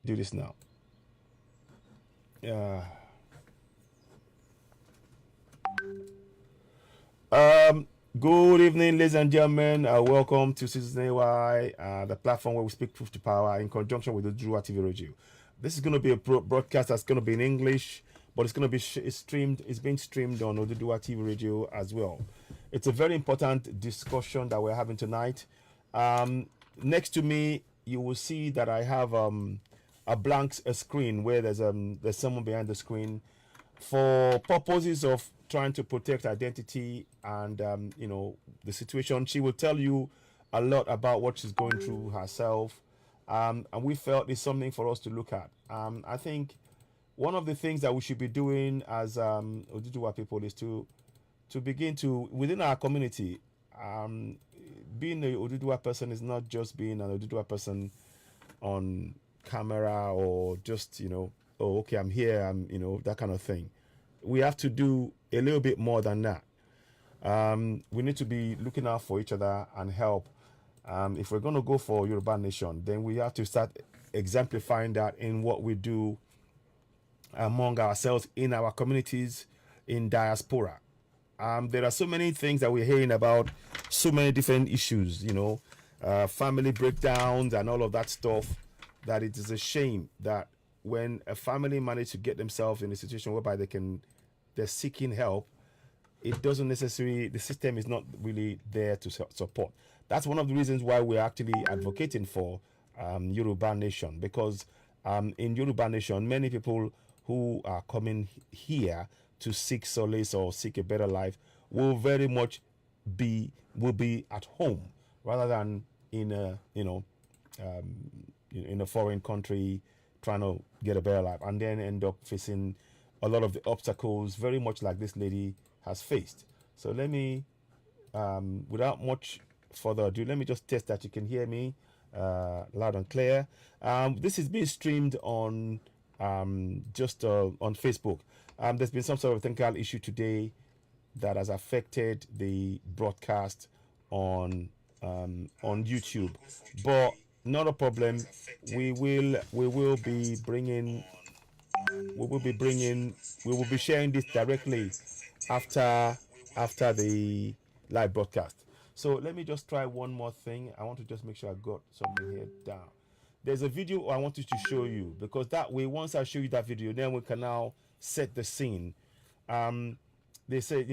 do this now. Uh, um, Good evening, ladies and gentlemen. Welcome to Citizen AY, the platform where we speak truth to power in conjunction with the Drew TV Radio. This is going to be a broadcast that's going to be in English, but it's going to be streamed. It's being streamed on Oduduwa TV Radio as well. It's a very important discussion that we're having tonight. Next to me, you will see that I have a blank screen where there's someone behind the screen for purposes of trying to protect identity and the situation. She will tell you a lot about what she's going through herself, and we felt it's something for us to look at. I think one of the things that we should be doing as Oduduwa people is to begin to, within our community, being a Oduduwa person is not just being an Oduduwa person on camera, or just oh, okay, I'm here, I'm that kind of thing. We have to do a little bit more than that. We need to be looking out for each other and help. If we're going to go for Yoruba Nation, then we have to start exemplifying that in what we do among ourselves, in our communities, in diaspora. There are so many things that we're hearing about, so many different issues, family breakdowns and all of that stuff, that it is a shame that when a family manage to get themselves in a situation whereby they're seeking help, it doesn't necessarily, the system is not really there to support. That's one of the reasons why we're actually advocating for Yoruba Nation, because in Yoruba Nation, many people who are coming here to seek solace or seek a better life will very much will be at home rather than in a in a foreign country trying to get a better life, and then end up facing a lot of the obstacles, very much like this lady has faced. So let me, without much further ado, let me just test that you can hear me loud and clear. This is being streamed on just on Facebook. There's been some sort of technical issue today that has affected the broadcast on YouTube, but not a problem. We will be bringing we will be sharing this directly after the live broadcast. So let me just try one more thing. I want to just make sure I got something here down. There's a video I wanted to show you, because that way, once I show you that video, then we can now set the scene. They say,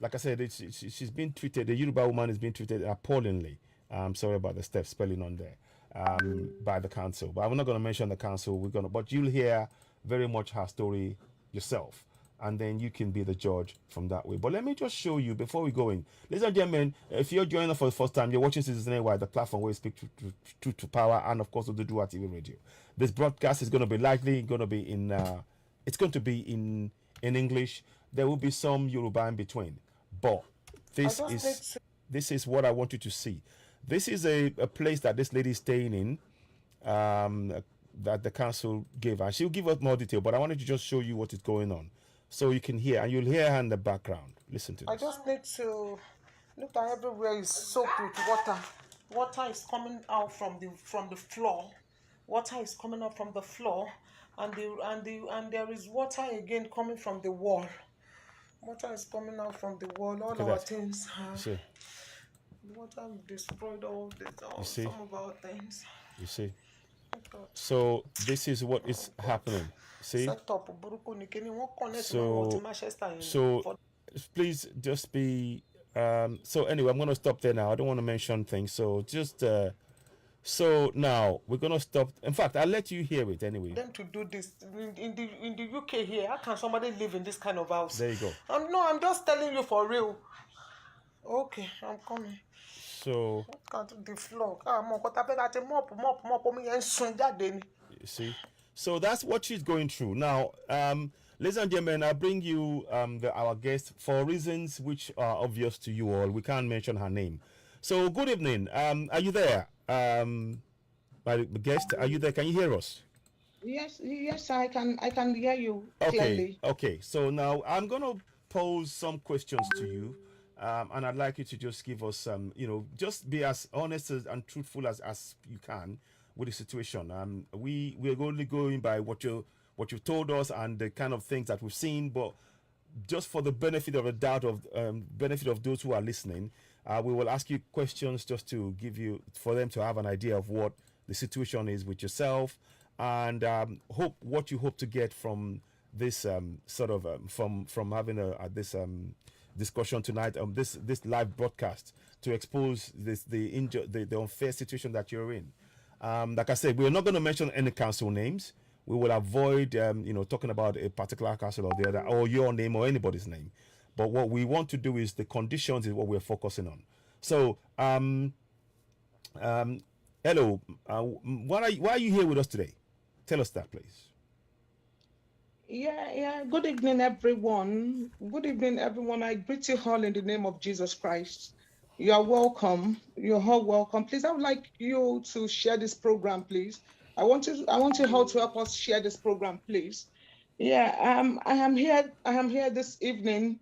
like I said, she's been treated, the Yoruba woman is being treated appallingly. I'm sorry about the step spelling on there, by the council. But I'm not going to mention the council. But you'll hear very much her story yourself, and then you can be the judge from that way. But let me just show you before we go in. Ladies and gentlemen, if you're joining us for the first time, you're watching Citizen AY, the platform where we speak truth to power, and of course, the Dua TV Radio. This broadcast is going to be likely going to be in, it's going to be in English. There will be some Yoruba in between, but this is what I want you to see. This is a place that this lady is staying in, that the council gave her. She'll give us more detail, but I wanted to just show you what is going on, so you can hear, and you'll hear her in the background. Listen to this. I just need to look at everywhere is soaked with water. Water is coming out from the floor. Water is coming out from the floor, and there is water again coming from the wall. Water is coming out from the wall. All our things have. Water destroyed all some of our things. You see. So this is what is happening. See. So please just be. So anyway, I'm going to stop there now. I don't want to mention things. So just. So now we're gonna stop. In fact, I'll let you hear it anyway. Them to do this in the UK here. How can somebody live in this kind of house? There you go. No, I'm just telling you for real. Okay, I'm coming. So the floor. You see. So that's what she's going through now. Ladies and gentlemen, I bring you our guest for reasons which are obvious to you all. We can't mention her name. So good evening. Are you there? My guest, are you there? Can you hear us? Yes, I can hear you clearly. Okay. So now I'm gonna pose some questions to you, and I'd like you to just give us just be as honest and truthful as you can with the situation. We're only going by what you've told us and the kind of things that we've seen, but just for the benefit of the doubt of benefit of those who are listening, we will ask you questions just to give you for them to have an idea of what the situation is with yourself, and what you hope to get from this sort of from having this discussion tonight, this live broadcast, to expose the unfair situation that you're in. Like I said, we're not going to mention any council names. We will avoid talking about a particular council or the other, or your name or anybody's name. But what we want to do is the conditions is what we're focusing on. So hello, why are you here with us today? Tell us that, please. Yeah. Good evening, everyone. Good evening, everyone. I greet you all in the name of Jesus Christ. You are welcome. You're all welcome. Please, I would like you to share this program, please. I want you all to help us share this program, please. Yeah, I am here this evening,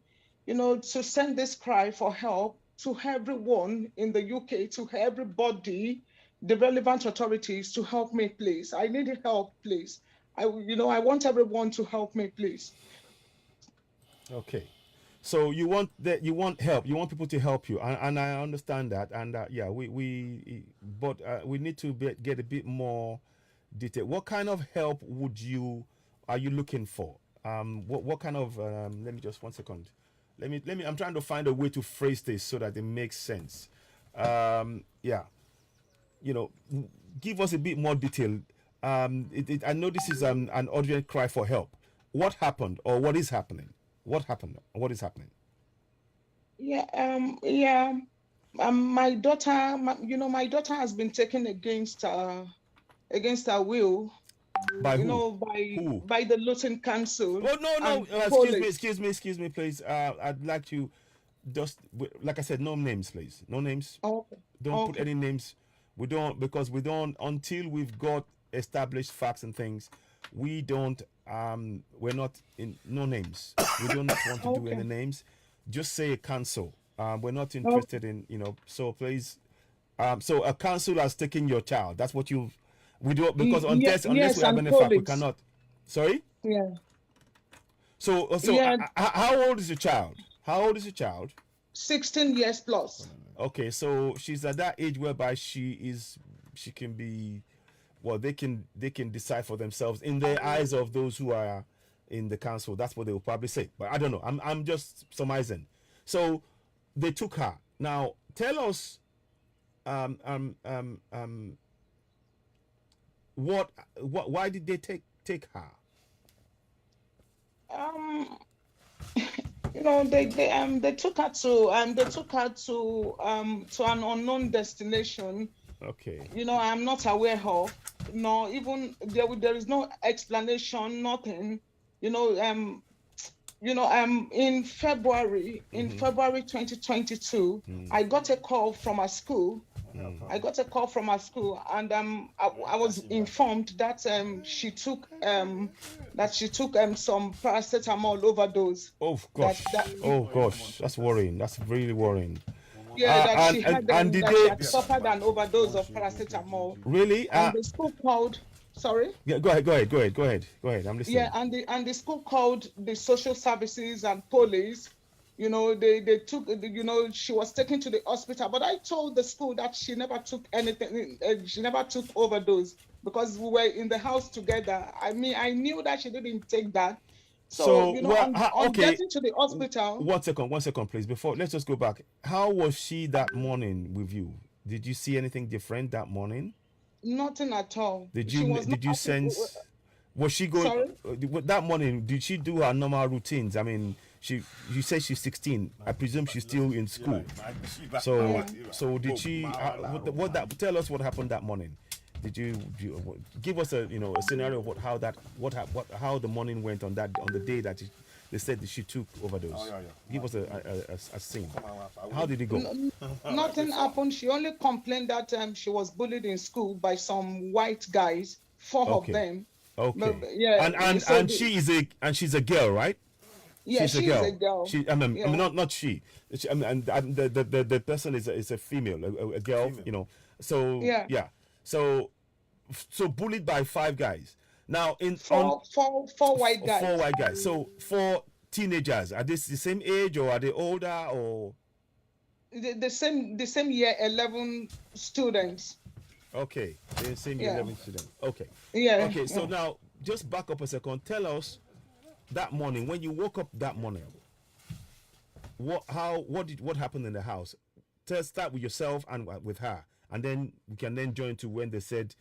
to send this cry for help to everyone in the UK, to everybody, the relevant authorities, to help me, please. I need help, please. I want everyone to help me, please. Okay. So you want help. You want people to help you, and I understand that. And yeah, but we need to get a bit more detail. What kind of help are you looking for? What kind of? Let me just 1 second. Let me. I'm trying to find a way to phrase this so that it makes sense. Yeah. Give us a bit more detail. I know this is an urgent cry for help. What happened, or what is happening? What happened? What is happening? Yeah. My daughter, my daughter has been taken against her will. By who? By the Luton Council. Oh no! Excuse me, please. I'd like to just, like I said, no names, please. No names. Okay. Don't put any names. We don't, because we don't, until we've got established facts and things. We don't. We're not in no names. We don't want to do any names. Just say a council. We're not interested in, So please. So a council has taken your child. That's what we do, because unless we have any fact, we cannot. Sorry. Yeah. So yeah. How old is your child? How old is your child? 16 years plus. Okay, so she's at that age whereby she can be, well, they can decide for themselves in the eyes of those who are in the council. That's what they will probably say. But I don't know. I'm just surmising. So they took her. Now tell us why did they take her? They took her to an unknown destination. Okay. I'm not aware of. No, even there is no explanation, nothing. In February 2022, I got a call from a school. I got a call from her school, and I was informed that she took some paracetamol overdose. Oh gosh! That's worrying. That's really worrying. Yeah, that she had suffered an overdose of paracetamol. Really? And the school called. Sorry. Yeah, go ahead. I'm listening. Yeah, and the school called the social services and police. They took, she was taken to the hospital, but I told the school that she never took anything. She never took overdose, because we were in the house together. I mean, I knew that she didn't take that. So on getting to the hospital. 1 second, please. Let's just go back. How was she that morning with you? Did you see anything different that morning? Nothing at all. Did you sense? Was she going? Sorry? That morning? Did she do her normal routines? I mean, you said she's 16. I presume she's still in school. So did she? Tell us what happened that morning. Did you give us a scenario of how the morning went on the day that they said that she took overdose? Give us a scene. How did it go? Nothing happened. She only complained that she was bullied in school by some white guys, four of them. Okay. But, yeah. And she's a girl, right? Yeah, she's a girl. Not she. And the person is a female, a girl. Female. So yeah. So So bullied by 5 guys. Now in on Four white four guys. white guys. So 4 teenagers. Are they the same age or are they older or? The same year 11 students. Okay, the same year Yeah. 11 student. Okay. Yeah. Okay. So Yeah. now just back up a second. Tell us that morning when you woke up that morning. What happened in the house? Start with yourself and with her, and then we can then join to when they said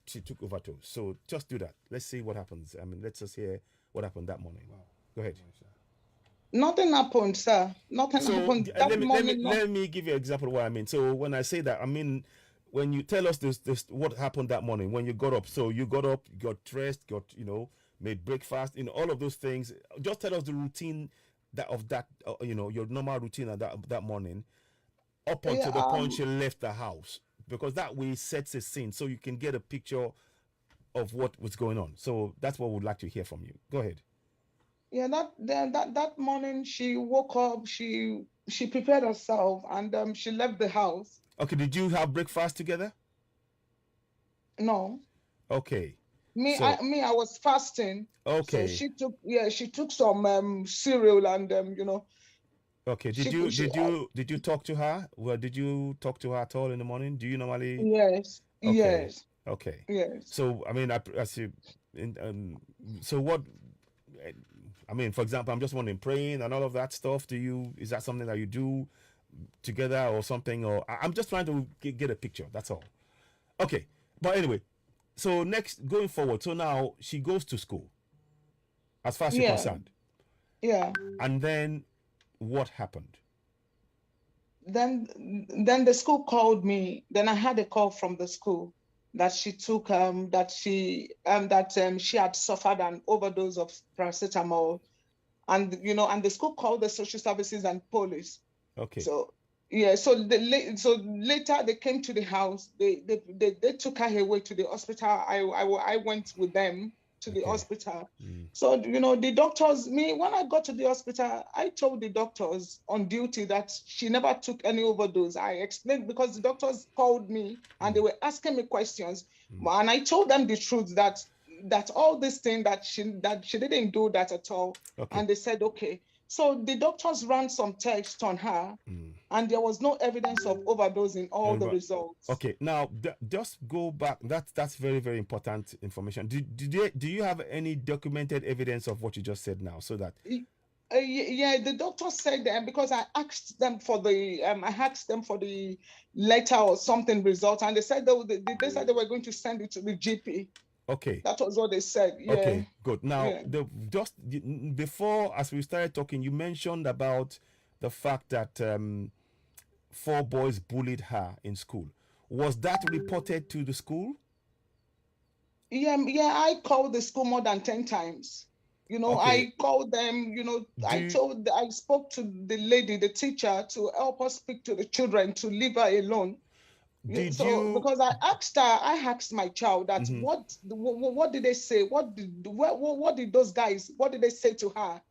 she took over to. So just do that. Let's see what happens. I mean, let's just hear what happened that morning. Go ahead. Nothing happened, sir. Nothing So happened that morning. let me give you an example of what I mean. So when I say that, I mean when you tell us this what happened that morning when you got up. So you got up, you got dressed, got made breakfast, all of those things. Just tell us the routine your normal routine at that morning up Yeah. until the point she left the house, because that way sets a scene so you can get a picture of what was going on. So that's what we'd like to hear from you. Go ahead. Yeah, that morning she woke up, she prepared herself, and she left the house. Okay, did you have breakfast together? No, Okay. I was fasting. So Okay. she took some cereal and Okay. Did you talk to her? Well, did you talk to her at all in the morning? Do you normally? yes, Okay. yes, Okay. yes. So I mean, I see. So what? I mean, for example, I'm just wondering, praying and all of that stuff. Is that something that you do together or something? Or I'm just trying to get a picture. That's all. Okay. But anyway, so next going forward, so now she goes to school, as far as you're Yeah, concerned, yeah. and then what happened? Then the school called me. Then I had a call from the school that she took that she had suffered an overdose of paracetamol, and the school called the social services and police. Okay. So yeah, so later they came to the house. They took her away to the hospital. I went with them to the Okay. hospital. So the doctors, when I got to the hospital, I told the doctors on duty that she never took any overdose. I explained because the doctors called me and they were asking me questions, and I told them the truth that all this thing that she didn't do that at all. Okay. And they said okay. So the doctors ran some tests on her, and there was no evidence of overdose in all the results. Okay, now just go back. That's very, very important information. Do you have any documented evidence of what you just said now, so that? Yeah, the doctor said because I asked them for the letter or something result, and they said they said they were going to send it to the GP. Okay. That was what they said. Yeah. Okay, good. Now, Yeah. before, as we started talking, you mentioned about the fact that 4 boys bullied her in school. Was that reported to the school? Yeah, I called the school more than 10 times. Okay. I called them, I spoke to the lady, the teacher, to help us speak to the children to leave her alone. Because I asked my child that what did they say? What did those guys, what did they say to her?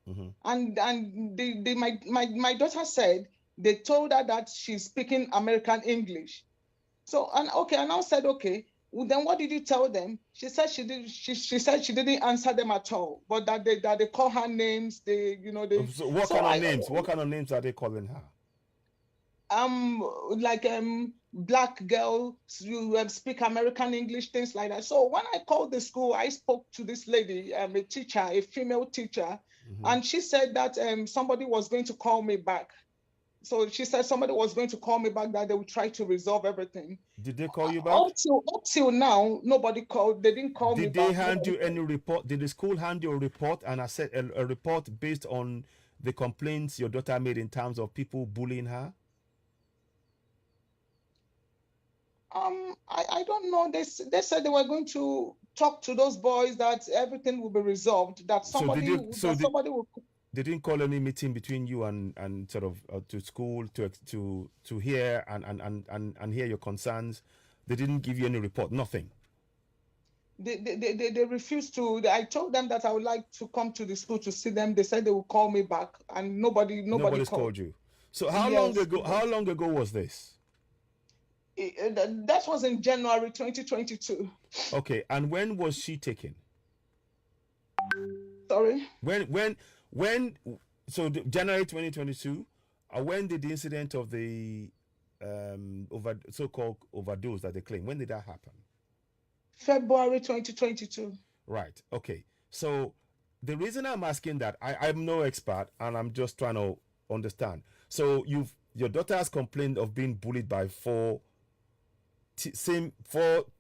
And my daughter said they told her that she's speaking American English. So and I said okay. Well, then what did you tell them? She said she did. She said she didn't answer them at all, but that they call her names. So what kind of names? What kind of names are they calling her? Like black girl, you speak American English, things like that. So when I called the school, I spoke to this lady, a teacher, a female teacher, and she said that somebody was going to call me back. So she said somebody was going to call me back, that they would try to resolve everything. Did they call you back? Up till now, nobody called. They didn't call me back. Did they hand you any report? Did the school hand you a report, and I said a report based on the complaints your daughter made in terms of people bullying her? I don't know. They said they were going to talk to those boys that everything will be resolved. That somebody will. They didn't call any meeting between you and sort of to school to hear and hear your concerns. They didn't give you any report. Nothing. They refused to. I told them that I would like to come to the school to see them. They said they will call me back, and nobody's called you. So how long ago was this? That was in January 2022. Okay, and when was she taken? Sorry. When so January 2022, when did the incident of the so-called overdose that they claim, when did that happen? February 2022. Right. Okay. So the reason I'm asking that, I'm no expert and I'm just trying to understand. So your daughter has complained of being bullied by four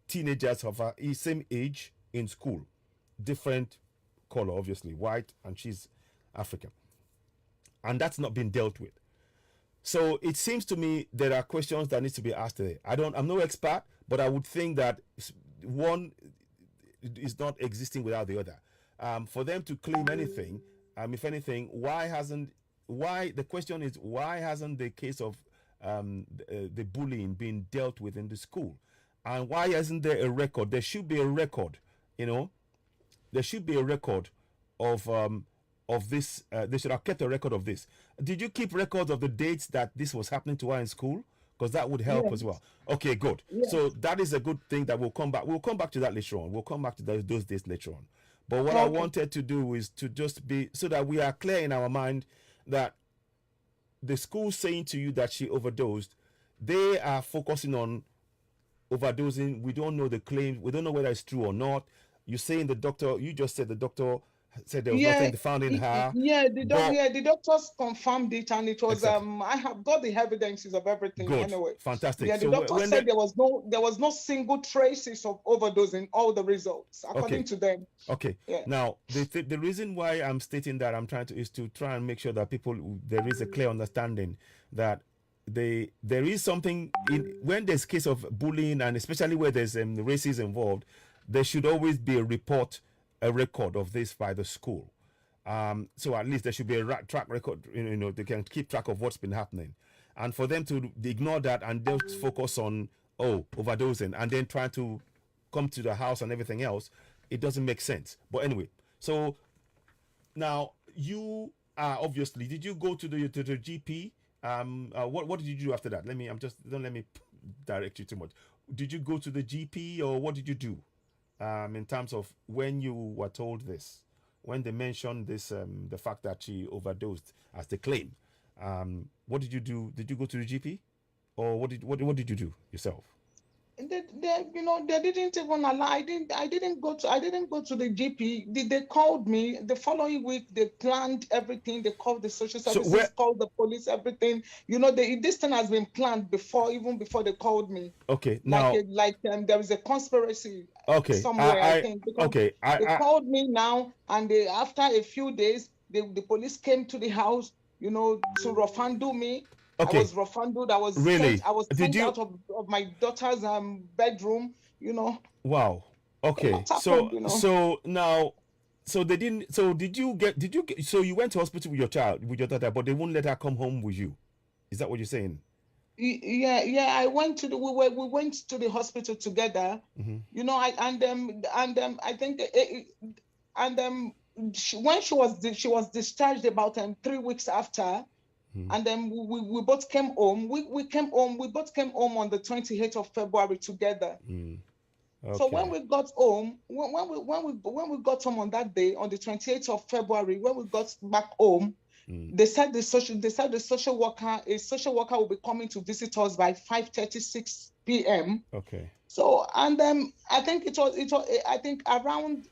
teenagers of her same age in school, different color, obviously white, and she's African, and that's not been dealt with. So it seems to me there are questions that need to be asked today. I'm no expert, but I would think that one is not existing without the other. For them to claim anything, if anything, why the question is, why hasn't the case of the bullying been dealt with in the school? And why isn't there a record? There should be a record, you know, there should be a record of this. They should have kept a record of this. Did you keep records of the dates that this was happening to her in school? Because that would help as Yes. well. Okay, good. Yes. So that is a good thing that we'll come back. We'll come back to that later on. We'll come back to those days later on. But what I Okay. wanted to do is to just be so that we are clear in our mind that the school saying to you that she overdosed, they are focusing on overdosing. We don't know the claim. We don't know whether it's true or not. You're saying the doctor, you just said the doctor said there was Yeah, nothing found in her. But yeah, the doctors confirmed it, and it was exactly. I have got the evidences of everything Good. anyway. Fantastic. Yeah, the So doctor when said there was no single traces of overdose in all the results, according okay. to them. Okay. Yeah. Now the reason why I'm stating that I'm trying to is to try and make sure that there is a clear understanding that there is something in when there's case of bullying, and especially where there's racism involved, there should always be a record of this by the school. So at least there should be a track record. You know, they can keep track of what's been happening, and for them to ignore that and just focus on overdosing and then trying to come to the house and everything else, it doesn't make sense. But anyway, so now you are obviously. Did you go to the GP? What did you do after that? Don't let me direct you too much. Did you go to the GP or what did you do? In terms of when you were told this, when they mentioned this, the fact that she overdosed as they claim, what did you do? Did you go to the GP, or what did you do yourself? They didn't even allow. I didn't go to the GP. They called me the following week. They planned everything. They called the social So services, called the police, everything. This thing has been planned before, even before they called me. Okay, now There is a conspiracy okay, somewhere, I think, because okay, they called me now, and after a few days, the police came to the house, to rough handle me. okay. I was rough handled. Really? I was Did sent you? out of my daughter's bedroom. Wow. A Okay. lot happened. So now, so they didn't. So So you went to hospital with your daughter, but they won't let her come home with you. Is that what you're saying? Yeah. I went to we went to the hospital together. Mm-hmm. I think when she was discharged about 3 weeks after. Mm-hmm. And then we both came home. We came home. We both came home on the 28th of February together. Okay. So when we got home, when we got home on that day, on the 28th of February, when we got back home, they said a social worker will be coming to visit us by 5:36 p.m. Okay. So and I think I think around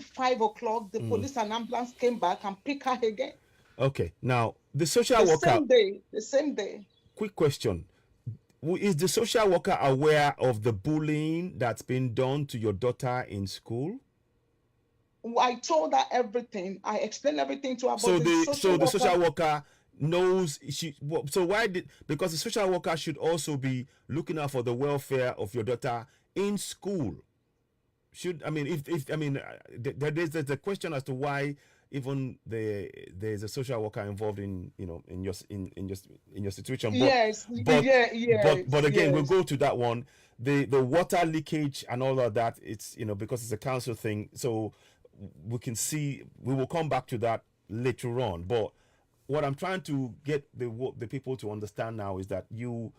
5 o'clock, the police and ambulance came back and picked her again. Okay. Now the social worker. The same day. Quick question: is the social worker aware of the bullying that's been done to your daughter in school? I told her everything. I explained everything to her. So the social worker knows she. So why did? Because the social worker should also be looking out for the welfare of your daughter in school. There's a question as to why even there's a social worker involved in your situation. But again, we'll go to that one. The water leakage and all of that. It's because it's a council thing. So we will come back to that later on. But what I'm trying to get the people to understand now is that you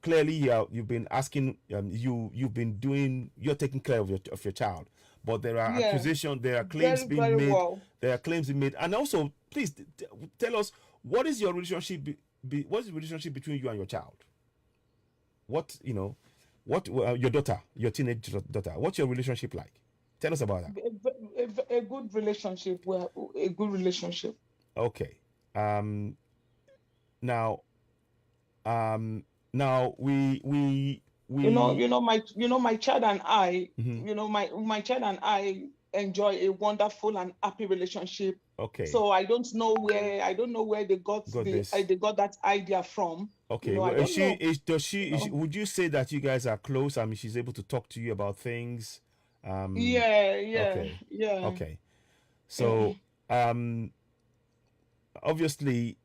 clearly you've been asking, you're taking care of your child, but there are Yeah, accusations, there are claims very, being very made, well. and also please tell us, what is your relationship what is the relationship between you and your child? What what your daughter, your teenage daughter, what's your relationship like? Tell us about that. A good relationship. Well, a good relationship. Okay. um Now, um now we My child and I, mhm. my child and I enjoy a wonderful and happy relationship. Okay, So I don't know where got this. they got that idea from. Okay, I well, don't know. would you say that you guys are close? I mean, she's able to talk to you about things. um Yeah, yeah, okay, yeah, okay. yeah. So, um obviously,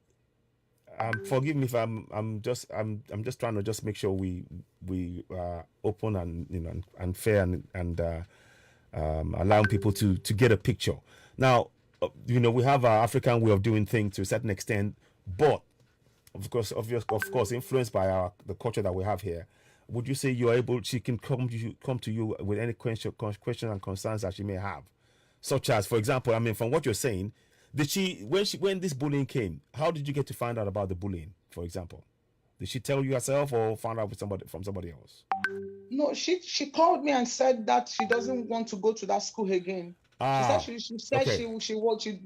forgive me if I'm just trying to just make sure we open and and fair, and allowing people to get a picture. Now, we have our African way of doing things to a certain extent, but of course, influenced by the culture that we have here. Would you say you're able? She can come to you with any question and concerns that she may have, such as, for example, I mean, from what you're saying, did when this bullying came, how did you get to find out about the bullying? For example, did she tell you herself or found out from somebody else? No, she called me and said that she doesn't want to go to that school again. Ah, She said okay,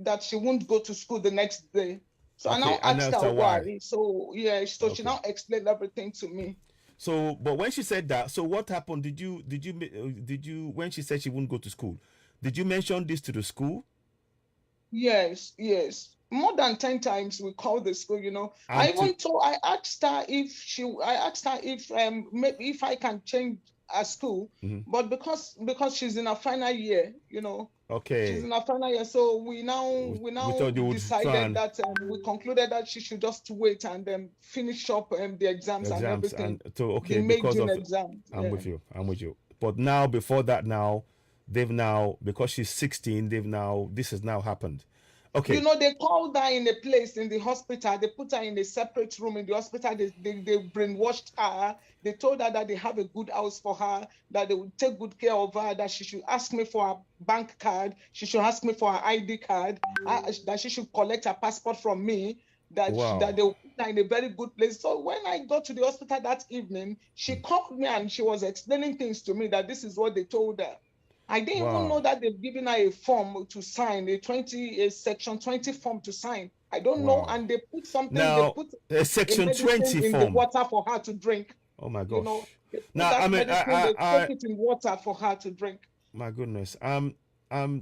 that she won't go to school the next day. So I okay, now and asked that's her why. why. So yeah, so she Okay. now explained everything to me. So, but when she said that, so what happened? Did you when she said she wouldn't go to school? Did you mention this to the school? Yes, yes. More than 10 times we called the school, And to I asked her if maybe if I can change her school, mhm. but because she's in her final year, she's Okay, in her final year. So we we now thought you would try decided and that we concluded that she should just wait and finish up the exams and exams, everything, and so the okay, May because June of exams. I'm Yeah. with you. I'm with you. But now, before that, now they've now, because she's 16, they've now this has now happened. Okay. They called her in a place in the hospital. They put her in a separate room in the hospital. They brainwashed her. They told her that they have a good house for her, that they would take good care of her, that she should ask me for her bank card, she should ask me for her ID card, that she should collect her passport from me, that Wow. they will put her in a very good place. So when I got to the hospital that evening, she called me and she was explaining things to me that this is what they told her. I didn't even know Wow. that they've given her a form to sign, a section 20 form to sign. I don't know. Wow. And they Now, put a a section medicine 20 in the form. water for her to drink. Oh my gosh. They put Now, I that mean, medicine, they soak it in water for her to drink. my goodness.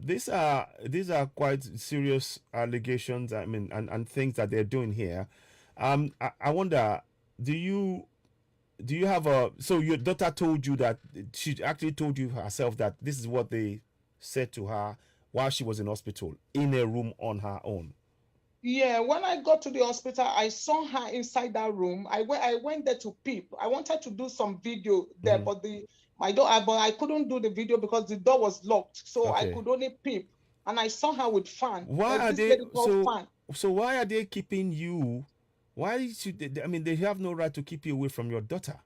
These are quite serious allegations. I mean, and things that they're doing here. I wonder, do you have a, so your daughter told you that, she actually told you herself that this is what they said to her while she was in hospital in a room on her own? Yeah, when I got to the hospital, I saw her inside that room. I went there to peep. I wanted to do some video there, Hmm. but I couldn't do the video because the door was locked. So I Okay. could only peep. And I saw her with Fan. Why There's are this they lady called so Fan. so why are they keeping you? Why should they, I mean, they have no right to keep you away from your daughter,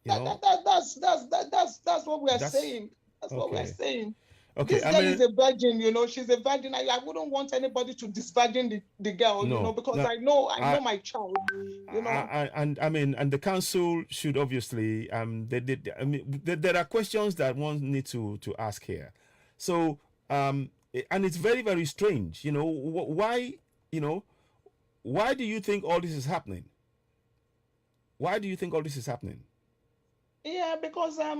you That, know? that, that, that's what we are That's saying. That's what we are okay. saying. Okay, This I girl is mean, a virgin, she's a virgin. I wouldn't want anybody to disvirgin the girl, no, because no. I I, know my child, you know. and I mean, and the council should obviously, I mean, there are questions that one need to ask here. So, and it's very, very strange, why, you know why do you think all this is happening? Why do you think all this is happening? Yeah, because there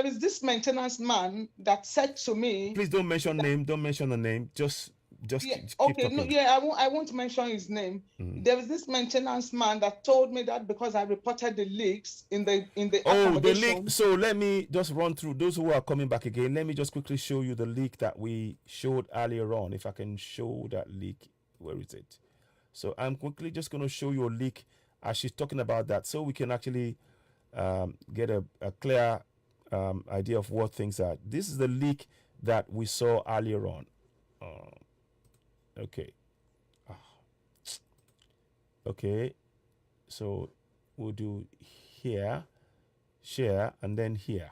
is this maintenance man that said to me. Please don't mention name. Don't mention the name. Just Yeah, keep okay, no, talking. yeah, I won't mention his name. Mm. There was this maintenance man that told me that because I reported the leaks in the Oh, the leak. accommodation. So let me just run through those who are coming back again. Let me just quickly show you the leak that we showed earlier on. If I can show that leak, where is it? So I'm quickly just going to show you a leak as she's talking about that, so we can actually get a clear idea of what things are. This is the leak that we saw earlier on. Okay. Okay. So we'll do here, share, and then here.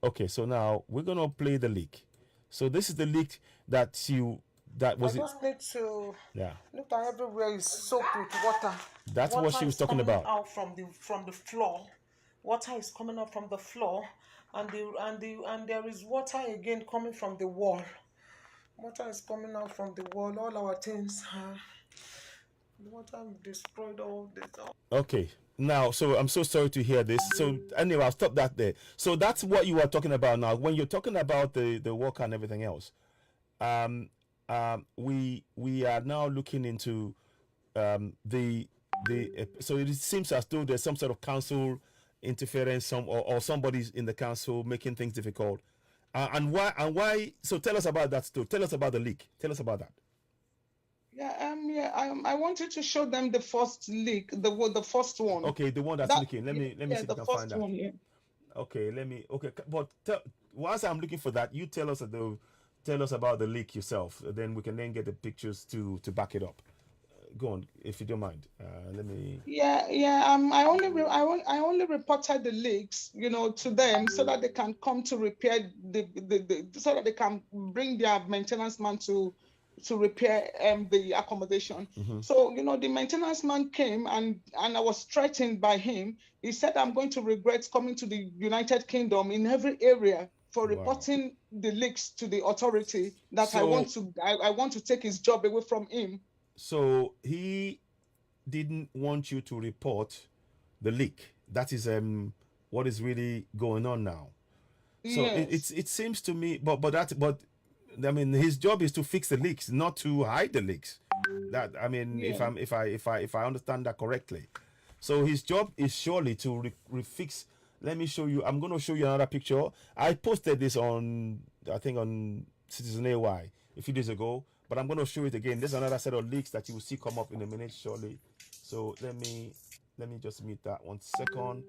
Okay, so now we're gonna play the leak. So this is the leak that I was it. just need to Yeah, look at everywhere is soaked with water. that's what Water she was is talking coming about. out from the floor. Water is coming out from the floor, and there is water again coming from the wall. Water is coming out from the wall. All our things, the water destroyed all this. Okay. Now, so I'm so sorry to hear this. So anyway, I'll stop that there. So that's what you are talking about now. When you're talking about the worker and everything else, um, we are now looking into the so it seems as though there's some sort of council interference, or somebody's in the council making things difficult. And why? So tell us about that. Too. Tell us about the leak. Tell us about that. I wanted to show them the first leak, the first one. Okay, the one that's That leaking. Let me yeah, see if I the can find first that. one, yeah. Okay, let me. Okay, but whilst I'm looking for that, you tell us about the leak yourself. Then we can then get the pictures to back it up. Go on, if you don't mind. Let me. I only reported the leaks, to them so that they can come to repair so that they can bring their maintenance man to repair the accommodation. Mhm. So, the maintenance man came, and I was threatened by him. He said, I'm going to regret coming to the United Kingdom in every area for Wow. reporting the leaks to the authority, that So I want to take his job away from him. so he didn't want you to report the leak. That is what is really going on now. So Yes. it seems to me, but I mean, his job is to fix the leaks, not to hide the leaks. That I mean, Yeah. if I understand that correctly, so his job is surely to refix. Let me show you. I'm going to show you another picture. I posted this on, I think, on Citizen AY a few days ago, but I'm going to show it again. There's another set of leaks that you will see come up in a minute shortly. So let me just mute that 1 second,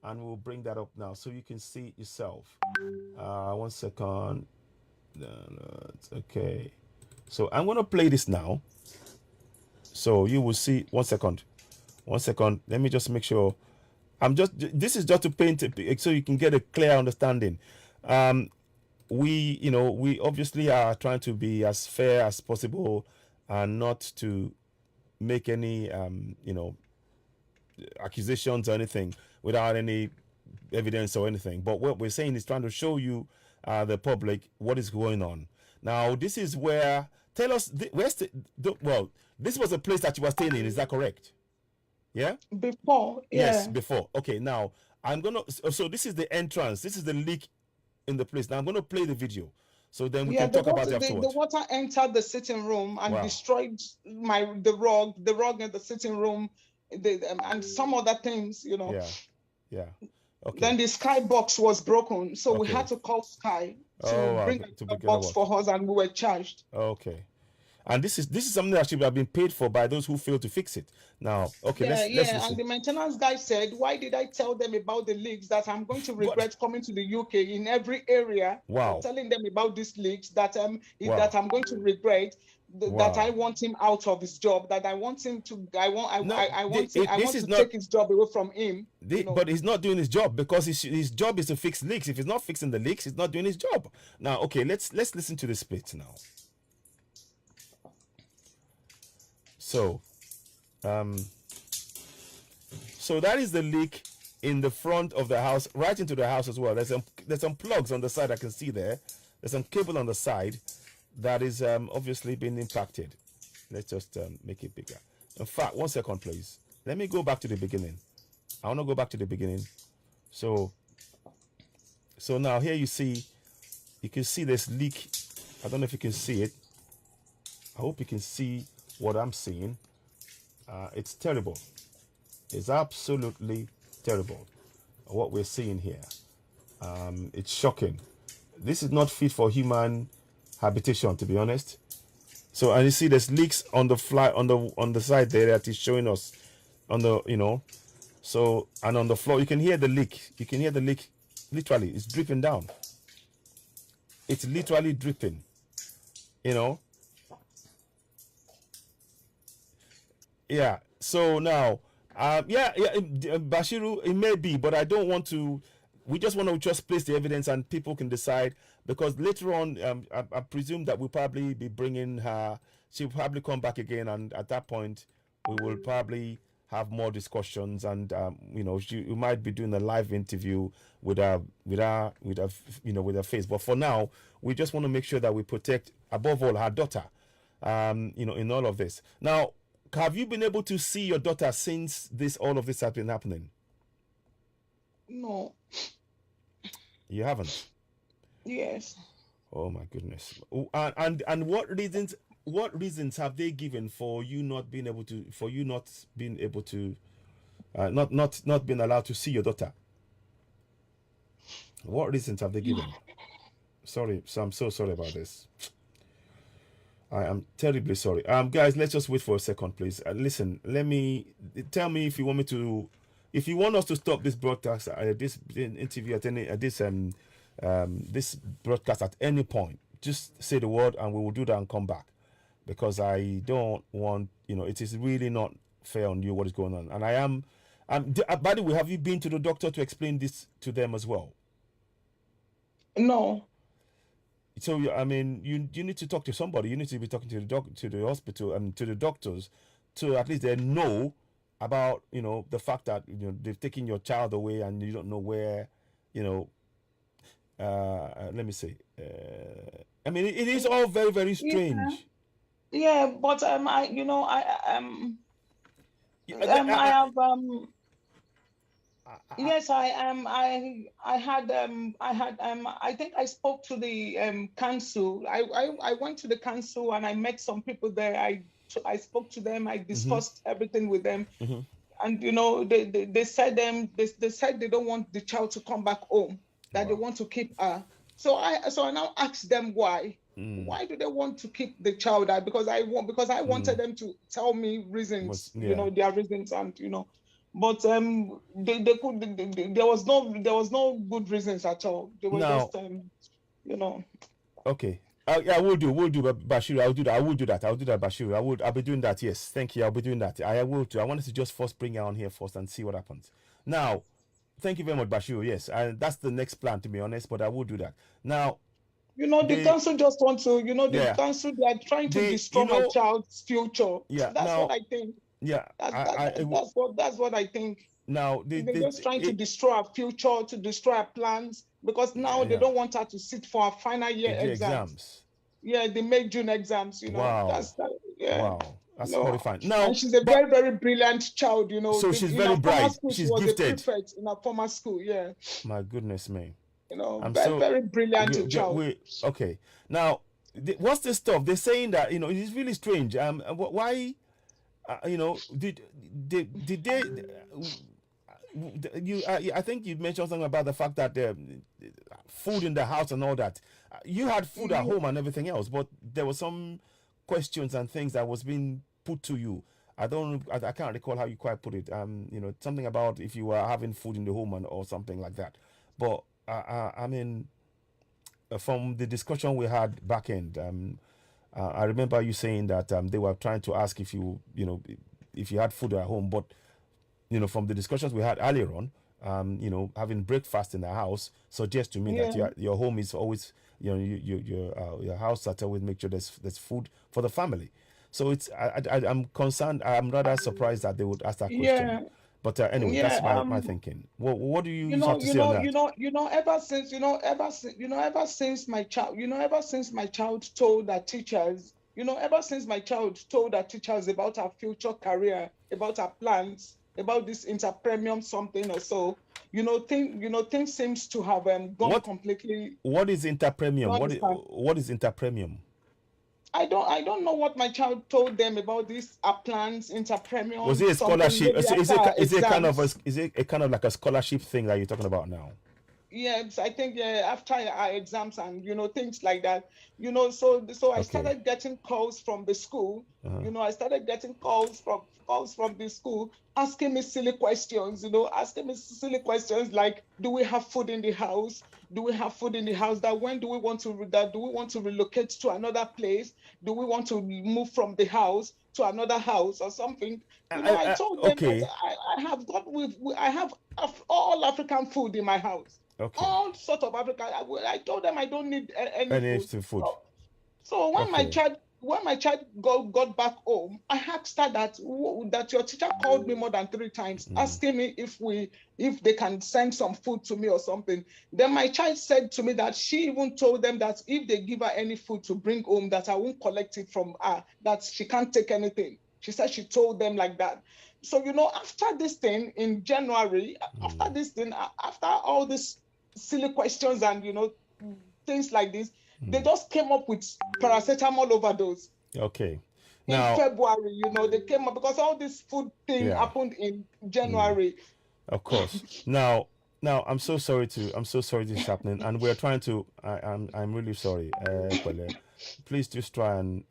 and we'll bring that up now so you can see it yourself. 1 second. No, it's okay. So I'm going to play this now. So you will see. 1 second. 1 second. Let me just make sure. This is just to paint it so you can get a clear understanding. Um, we obviously are trying to be as fair as possible and not to make any, accusations or anything without any evidence or anything. But what we're saying is trying to show you, the public, what is going on. Now, this is where, tell us, where's well, this was a place that you were staying in, is that correct? Yeah? Before, Yes, yeah. before. Okay, now, so this is the entrance, this is the leak in the place. Now, I'm going to play the video so then we Yeah, can talk about it the afterwards. water entered the sitting room and Wow. destroyed the rug in the sitting room, and some other things. Yeah. Yeah. Okay. Then the sky box was broken, so we Okay. had to call Sky to Oh, wow. bring To a begin box about. for us, and we were charged. Okay. And this is something that should have been paid for by those who failed to fix it. Now, okay, Yeah, let's yeah. And listen. the maintenance guy said, "Why did I tell them about the leaks, that I'm going to What? regret coming to the UK in every area for Wow. telling them about these leaks, that Wow. that I'm going to regret, that I Wow. want him out of his job, that I want him to No, I this want is to not. take his job away from him. But he's not doing his job because his job is to fix leaks. If he's not fixing the leaks, he's not doing his job. Now, okay, let's listen to the split now. So, um, so that is the leak in the front of the house, right into the house as well. There's some plugs on the side I can see there. There's some cable on the side that is obviously being impacted. Let's just make it bigger. In fact, 1 second, please. Let me go back to the beginning. I want to go back to the beginning. So now here you can see this leak. I don't know if you can see it. I hope you can see what I'm seeing. It's terrible. It's absolutely terrible what we're seeing here. It's shocking. This is not fit for human habitation, to be honest. So, and you see there's leaks on the side there that is showing us on the. So, and on the floor you can hear the leak. You can hear the leak. Literally, it's dripping down. It's literally dripping. You know. Yeah. So now, Bashiru, it may be, but I don't want to. We just want to just place the evidence, and people can decide. Because later on, I presume that we'll probably be bringing her. She'll probably come back again, and at that point, we will probably have more discussions, and we might be doing a live interview with her face. But for now, we just want to make sure that we protect, above all, her daughter. In all of this. Now, have you been able to see your daughter since all of this has been happening? No. You haven't. Yes. Oh my goodness. And what reasons have they given for you not being able to not being allowed to see your daughter? What reasons have they given? Sorry, so I'm so sorry about this. I am terribly sorry. Guys, let's just wait for a second, please. Listen, tell me if you want us to stop this broadcast, this interview at this broadcast at any point. Just say the word, and we will do that and come back, because I don't want, it is really not fair on you what is going on. And I am. By the way, have you been to the doctor to explain this to them as well? No. So I mean, you need to talk to somebody. You need to be talking to the hospital and to the doctors, to at least they know about the fact that they've taken your child away and you don't know where. Let me see. I mean, it is all very, very strange. Yeah, but I have yes, I am. I think I spoke to the council. I went to the council and I met some people there. I spoke to them. I discussed everything with them, and they said they said they don't want the child to come back home. That they want to keep her. So I now asked them why. Why do they want to keep the child out? Because I wanted them to tell me reasons. Their reasons, and but they could. There was no good reasons at all. They were just Okay. I will do, Bashir. I'll do that, Bashir. I'll be doing that. Yes, thank you. I'll be doing that. I will too. I wanted to just first bring her on here first and see what happens. Now, thank you very much, Bashir. Yes, and that's the next plan, to be honest. But I will do that. Now, the council just want to. The council, they are trying to destroy my child's future. Yeah, that's what I think. Yeah, that's what I think. Now they're just trying to destroy our future, to destroy our plans, because now they don't want her to sit for our final year exams. Yeah, the May June exams. Wow. Wow, that's horrifying. Now, and she's a very, very brilliant child. So she's very bright. She's gifted. A prefect in her former school. Yeah. My goodness me. Very brilliant child. Okay. Now, what's this stuff? They're saying that it's really strange. Why? Did they? I think you mentioned something about the fact that food in the house and all that. You had food at home and everything else, but there were some questions and things that was being put to you. I can't recall how you quite put it. Something about if you were having food in the home or something like that. But I mean, from the discussion we had back end, I remember you saying that they were trying to ask if you had food at home, but from the discussions we had earlier on, having breakfast in the house suggests to me that your home is always, your house that always make sure there's food for the family. So I'm concerned. I'm rather surprised that they would ask that question. Yeah. But anyway, that's my thinking. What do you have to say on that? Ever since my child told our teachers, about our future career, about our plans, about this interpremium something or so, things seems to have gone completely. What is interpremium? What is interpremium? I don't know what my child told them about this plans, interpremium. Was it a scholarship? Is it a kind of like a scholarship thing that you're talking about now? Yes, I think after our exams and things like that, so I started getting calls from the school. I started getting calls from the school asking me silly questions. Like, do we have food in the house? Do we have food in the house? That when do we want to relocate to another place? Do we want to move from the house to another house or something. I told them that Okay. I have got I have all African food in my house, Okay. all sort of African. I told them I don't need any Any food. extra food? So Okay. when my child got back home, I asked her that your teacher called me more than 3 times, asking me if they can send some food to me or something. Then my child said to me that she even told them that if they give her any food to bring home, that I won't collect it from her, that she can't take anything. She said she told them like that. So after this thing in January, after all these silly questions and things like this, they just came up with paracetamol overdose Okay. in Now, February. They came up because all this food thing yeah, happened in January. of course. Now, I'm so sorry this is happening, and we're trying to. I'm really sorry, Kwele. Please just try and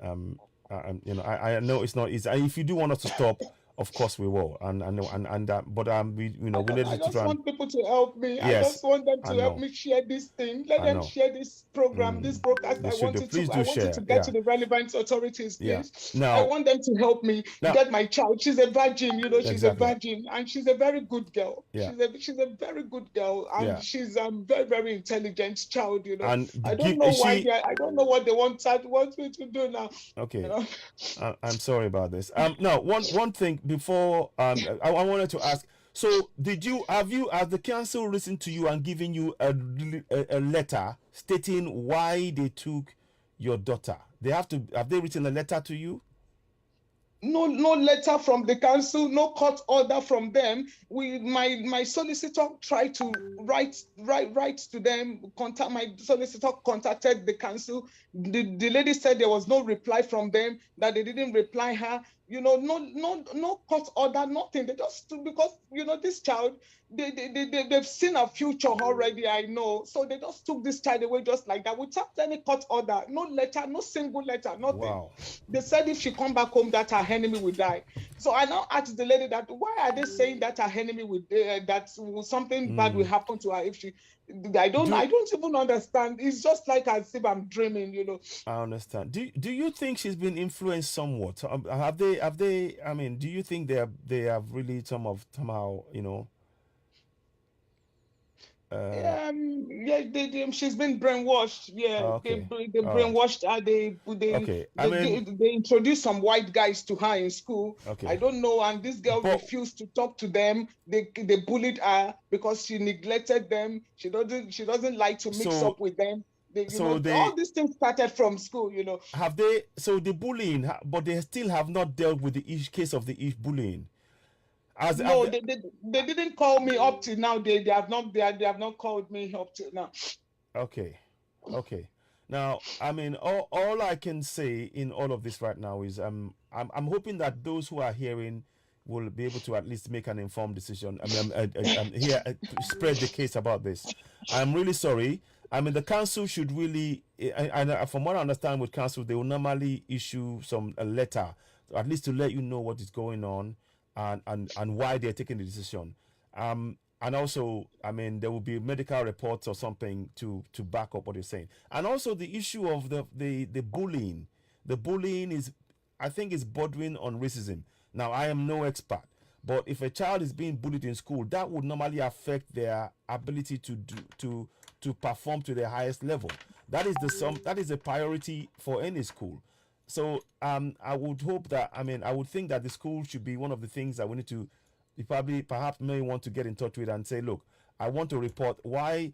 I know it's not easy. If you do want us to stop, of course we will. And I know and but we we need I to just try and want people to help me. I yes, just want them I to help know, me share this thing. Let I them know. share this program, this broadcast. They should do. Please I do want it share. to get Yeah, to the relevant authorities, yeah. please. I Now, want them to help me now, get my child. She's a virgin, she's a exactly. virgin, and she's a very good girl. Yeah, She's a very good girl, and yeah. she's a very, very intelligent child. And I don't give know is why she I don't know what they want me to do now. You okay? know. I'm sorry about this. Now one thing before I wanted to ask. So have you has the council listened to you and given you a letter stating why they took your daughter? Have they written a letter to you? No letter from the council, no court order from them. My solicitor tried to write to them. Contact My solicitor contacted the council. The lady said there was no reply from them, that they didn't reply her. No court order, nothing. They just, because this child, they've seen a future already, I know. So they just took this child away just like that, without any court order, no letter, no single letter, nothing. Wow. They said if she come back home, that her enemy will die. So I now asked the lady that, why are they saying that her enemy will that something bad will happen to her if she? I don't even understand. It's just like as if I'm dreaming. I understand. Do you think she's been influenced somewhat? Have they? I mean, do you think they have really somehow Yeah, she's been brainwashed. Yeah, okay, they all right, brainwashed her. okay. I mean, They introduced some white guys to her in school. I okay, don't know, and this girl but refused to talk to them. They bullied her because she neglected them. She doesn't like to mix so up with them. so they All these things started from school. have they so the bullying, but they still have not dealt with the each case of the each bullying. As have No, they, they didn't call me up till now. They have not called me up till now. okay, okay. Now, I mean, all I can say in all of this right now is I'm hoping that those who are hearing will be able to at least make an informed decision. I mean, here spread the case about this. I'm really sorry. I mean, the council should really, and from what I understand with council, they will normally issue a letter, at least to let you know what is going on, and why they're taking the decision. And also, I mean, there will be medical reports or something to back up what you're saying. And also the issue of the bullying. The bullying is, I think, is bordering on racism. Now, I am no expert, but if a child is being bullied in school, that would normally affect their ability to perform to their highest level. That is a priority for any school. So I would hope that, I mean, I would think that the school should be one of the things that we need to, you probably perhaps may want to get in touch with and say, look, I want to report why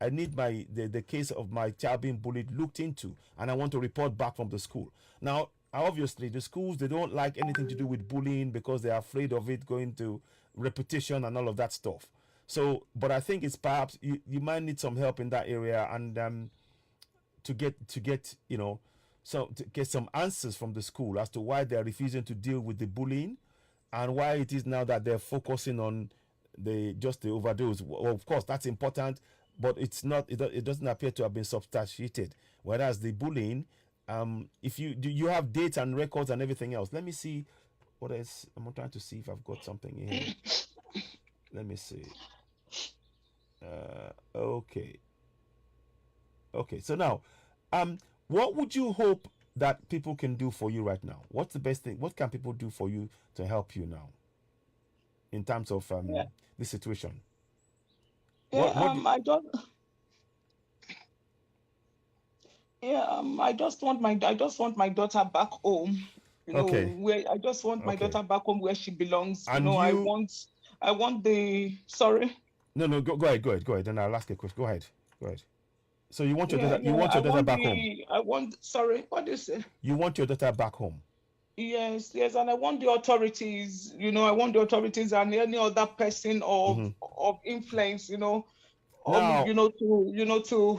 I need the case of my child being bullied looked into, and I want to report back from the school. Now, obviously, the schools, they don't like anything to do with bullying because they're afraid of it going to reputation and all of that stuff. So, but I think it's perhaps you might need some help in that area, and to get so to get some answers from the school as to why they're refusing to deal with the bullying, and why it is now that they're focusing on the overdose. Well, of course, that's important, but it's not. It doesn't appear to have been substantiated. Whereas the bullying, if you have dates and records and everything else. Let me see what else. I'm trying to see if I've got something in here. Let me see. Okay. Okay. So now, what would you hope that people can do for you right now? What's the best thing? What can people do for you to help you now in terms of Yeah, this situation? yeah. What? I just want my daughter back home. Okay, Where I just want my okay. daughter back home where she belongs. And you? I want the sorry. No, no. Go ahead. Go ahead. Go ahead. Then I'll ask a question. Go ahead. Go ahead. So you want your Yeah, daughter? You yeah. want your daughter back home? Sorry. What do you say? You want your daughter back home? Yes, yes, and I want the authorities. I want the authorities and any other person Mm-hmm. of influence. Now, To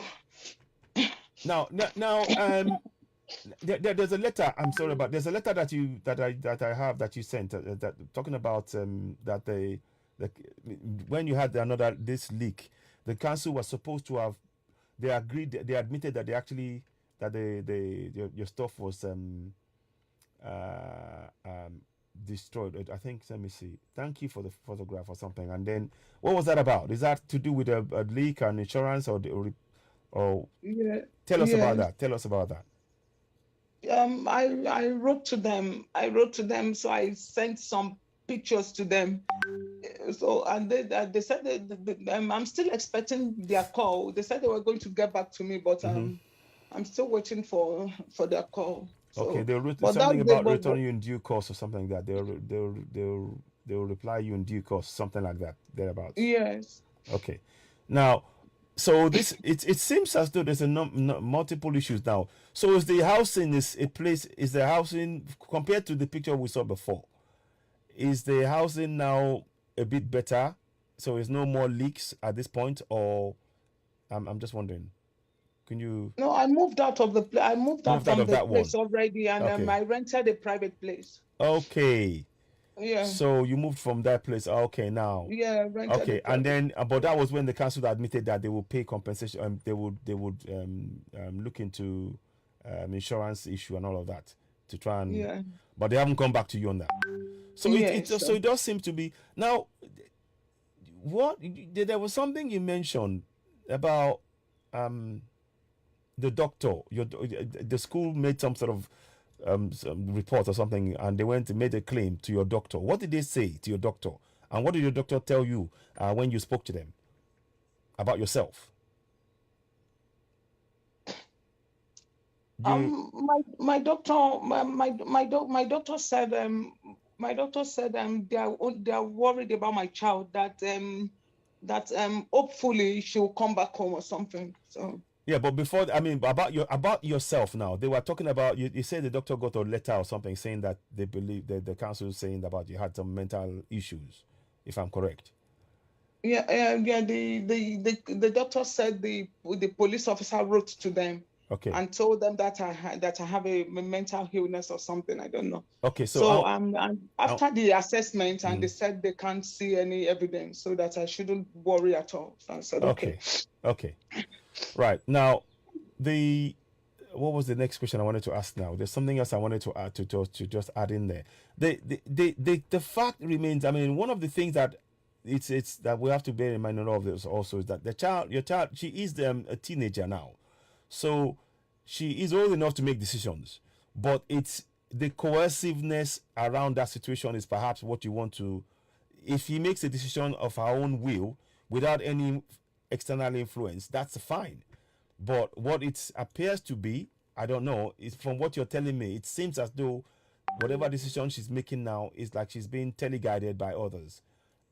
now, there's a letter. I'm sorry about. There's a letter that I have that you sent that talking about that the when you had another this leak, the council was supposed to have. They admitted that they actually that your stuff was destroyed. I think. Let me see. Thank you for the photograph or something. And then what was that about? Is that to do with a leak and insurance or yeah, tell us about yes. that? Tell us about that. I wrote to them. So I sent some pictures to them. So and they said I'm still expecting their call. They said they were going to get back to me, but Mm-hmm. I'm still waiting for their call. Okay, So, it's but that something they about but returning you in due course or something like that. They'll reply you in due course, something like that, thereabouts. yes. Okay, now, so this it seems as though there's multiple issues now. So is the housing is a place? Is the housing compared to the picture we saw before? Is the housing now a bit better? So is no more leaks at this point, or I'm just wondering. Can you No, I moved out of the I moved out move out from of the that place one? already, and Okay, I rented a private place. okay. Yeah, So you moved from that place. Okay, now. yeah, I rented a Okay, and private then but place. that was when the council admitted that they will pay compensation. They would look into insurance issue and all of that to try and. Yeah, But they haven't come back to you on that. So yes. so it does seem to be now. What there was something you mentioned about um the doctor. The school made some sort of some report or something, and they went and made a claim to your doctor. What did they say to your doctor? And what did your doctor tell you when you spoke to them about yourself? You My doctor my doctor said they are worried about my child that hopefully she will come back home or something. So yeah, but before I mean about yourself now. They were talking about you. You said the doctor got a letter or something saying that they believe that the council is saying about you had some mental issues, if I'm correct. yeah, yeah. The doctor said the police officer wrote to them Okay. and told them that I have a mental illness or something. I don't know. Okay. So So I after the assessment, and they mm, said they can't see any evidence, so that I shouldn't worry at all. So I said okay. okay. Okay. Right. Now the what was the next question I wanted to ask now? There's something else I wanted to add to just add in there. The fact remains, I mean, one of the things that it's that we have to bear in mind in all of this also is that your child, she is a teenager now. So she is old enough to make decisions. But it's the coerciveness around that situation is perhaps what you want to if he makes a decision of her own will without any external influence, that's fine. But what it appears to be, I don't know, is from what you're telling me, it seems as though whatever decision she's making now is like she's being teleguided by others,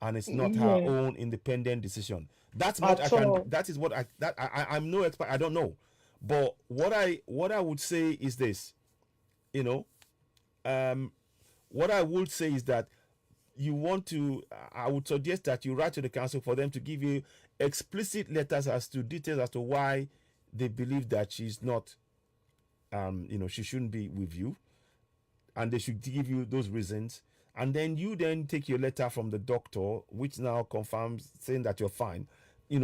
and it's not her Yeah, own independent decision. That's what I at can. all. That is what I'm no expert. I don't know, but what I would say is this. You know, um, what I would say is that you want to I would suggest that you write to the council for them to give you explicit letters as to details as to why they believe that she's not she shouldn't be with you, and they should give you those reasons, and then you then take your letter from the doctor which now confirms saying that you're fine,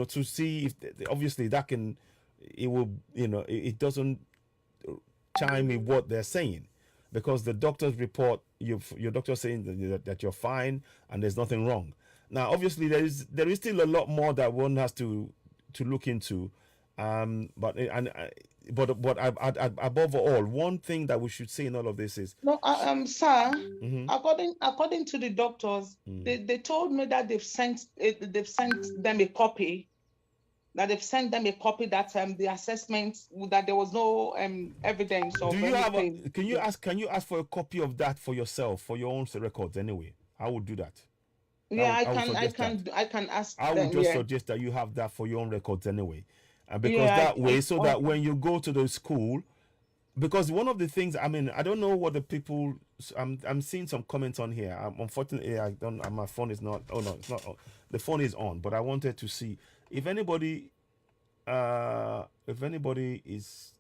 to see if obviously that can it will it doesn't chime with what they're saying, because the doctor's report, your doctor saying that you're fine and there's nothing wrong. Now, obviously, there is still a lot more that one has to look into, But above all, one thing that we should say in all of this is, No, sir. mm-hmm, According to the doctors, they told me that they've sent them a copy. That they've sent them a copy that the assessment, that there was no evidence do of you have anything. can you ask for a copy of that for yourself, for your own records anyway? I would do that. Yeah, I would suggest that. I can ask I would them. just Yeah, suggest that you have that for your own records anyway, because yeah. that way, so that when you go to the school, because one of the things, I mean, I don't know what the people, I'm seeing some comments on here. Unfortunately, I don't, my phone is not, oh no, it's not, the phone is on, but I wanted to see if anybody is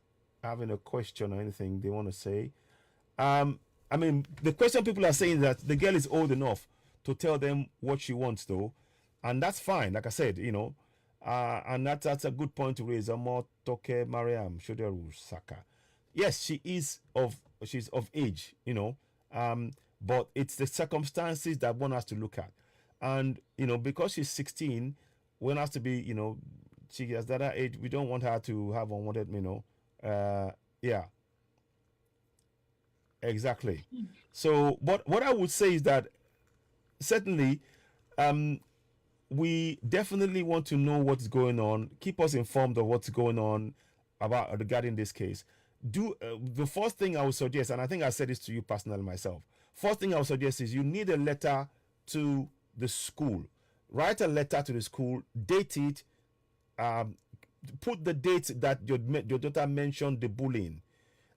having a question or anything they want to say. I mean, the question people are saying that the girl is old enough to tell them what she wants, though, and that's fine. Like I said, and that's a good point to raise. Amo Toke Mariam Shoderu Saka. Yes, she's of age, but it's the circumstances that one has to look at, and because she's 16, one has to be, she has that age. We don't want her to have unwanted, yeah, exactly. So, what I would say is that certainly, we definitely want to know what's going on. Keep us informed of what's going on about regarding this case. Do the first thing I would suggest, and I think I said this to you personally myself. First thing I would suggest is you need a letter to the school. Write a letter to the school, date it, put the date that your daughter mentioned the bullying,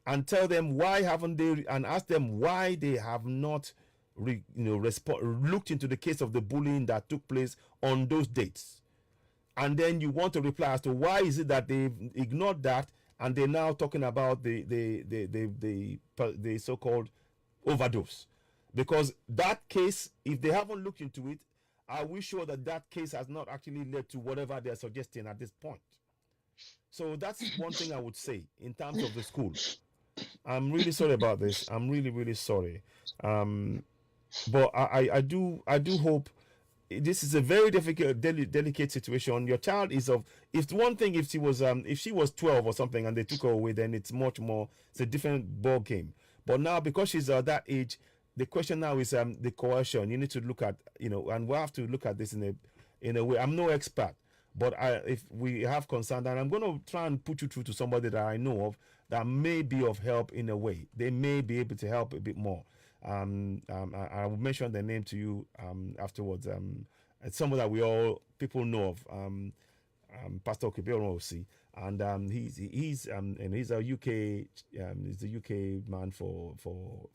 and tell them why haven't they, and ask them why they have not looked into the case of the bullying that took place on those dates. And then you want to reply as to why is it that they've ignored that, and they're now talking about the so-called overdose. Because that case, if they haven't looked into it, are we sure that that case has not actually led to whatever they're suggesting at this point? So that's one thing I would say in terms of the school. I'm really sorry about this. I'm really, really sorry. But I do hope. This is a very difficult, delicate situation. Your child is of. If one thing, if she was 12 or something, and they took her away, then it's much more. It's a different ball game. But now, because she's that age, the question now is the coercion. You need to look at, and we'll have to look at this in a way. I'm no expert, but if we have concern, and I'm going to try and put you through to somebody that I know of that may be of help in a way. They may be able to help a bit more. I will mention the name to you afterwards. It's someone that people know of, Pastor Okebero Osi, and he's a UK he's the UK man for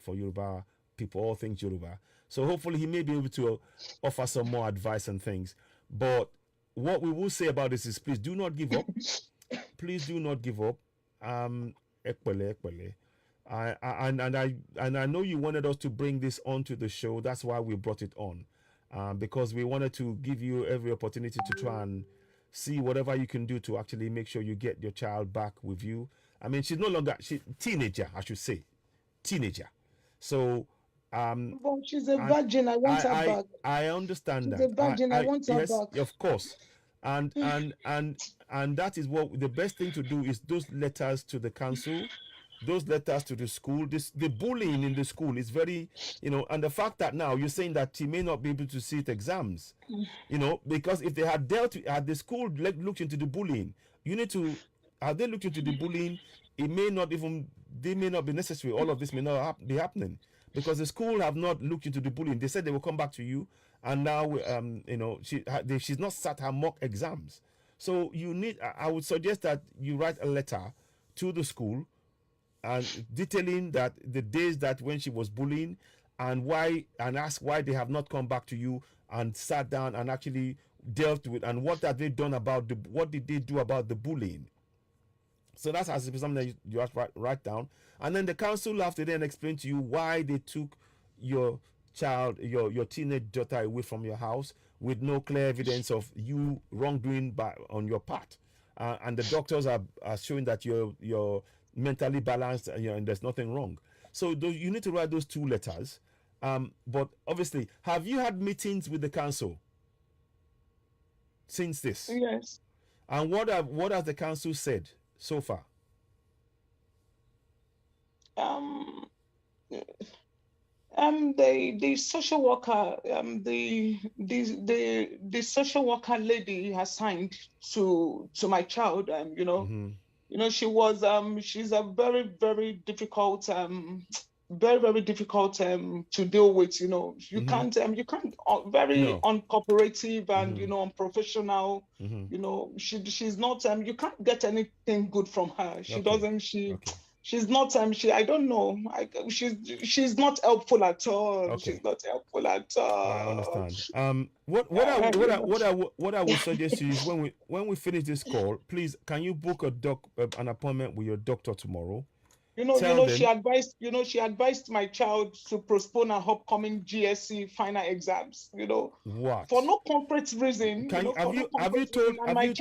Yoruba people, all things Yoruba. So hopefully he may be able to offer some more advice and things. But what we will say about this is, please do not give up. Please do not give up. Ekpele. I know you wanted us to bring this onto the show. That's why we brought it on, because we wanted to give you every opportunity to try and see whatever you can do to actually make sure you get your child back with you. I mean, she's no longer teenager, I should say, teenager. So, but she's a virgin. I want her back. I understand she's that. A virgin. I want her yes, back. Of course, and that is what the best thing to do is those letters to the council. Those letters to the school, the bullying in the school is very, and the fact that now you're saying that she may not be able to sit exams, because if they had had the school looked into the bullying, have they looked into the bullying? They may not be necessary. All of this may not be happening because the school have not looked into the bullying. They said they will come back to you, and now, she's not sat her mock exams. So I would suggest that you write a letter to the school, and detailing that the days that when she was bullying and ask why they have not come back to you and sat down and actually dealt with, and what have they done what did they do about the bullying. So that's something that you have to write down, and then the council have to then explain to you why they took your child, your teenage daughter, away from your house with no clear evidence of you wrongdoing on your part, and the doctors are showing that you're mentally balanced, and there's nothing wrong. So you need to write those two letters. But obviously, have you had meetings with the council since this? Yes. And what has the council said so far? Um, the social worker, the social worker lady assigned to my child, Mm-hmm. she's a very, very difficult, very, very difficult to deal with. Mm-hmm. You can't very No. uncooperative and Mm-hmm. unprofessional. Mm-hmm. She's not you can't get anything good from her. She Okay. doesn't Okay. she's not I don't know. She's not helpful at all. Okay. She's not helpful at I all. understand. What You know. what I would suggest to you is when we finish this call, please can you book an appointment with your doctor tomorrow? Tell them She advised my child to postpone her upcoming GSC final exams, for what no concrete reason, can you for no have you concrete told reason. And have you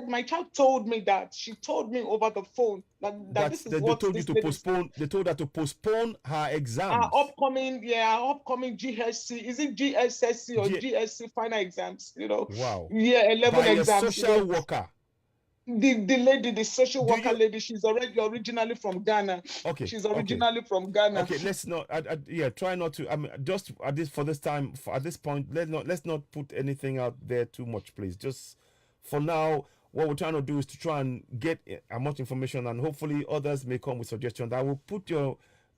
my child told me that she told me over the phone that that this is they what told you this to lady, postpone they told her to postpone her exams. our upcoming GSC, is it GSSC or G- GSC final exams, wow. year 11 By a exams, social worker. the lady, the social Do worker you lady, she's already originally from Ghana. okay She's okay originally from Ghana. okay let's not yeah, try not to, I mean, just at this for this time at this point, let's not put anything out there too much, please. Just for now, what we're trying to do is to try and get as much information, and hopefully others may come with suggestions. I will put your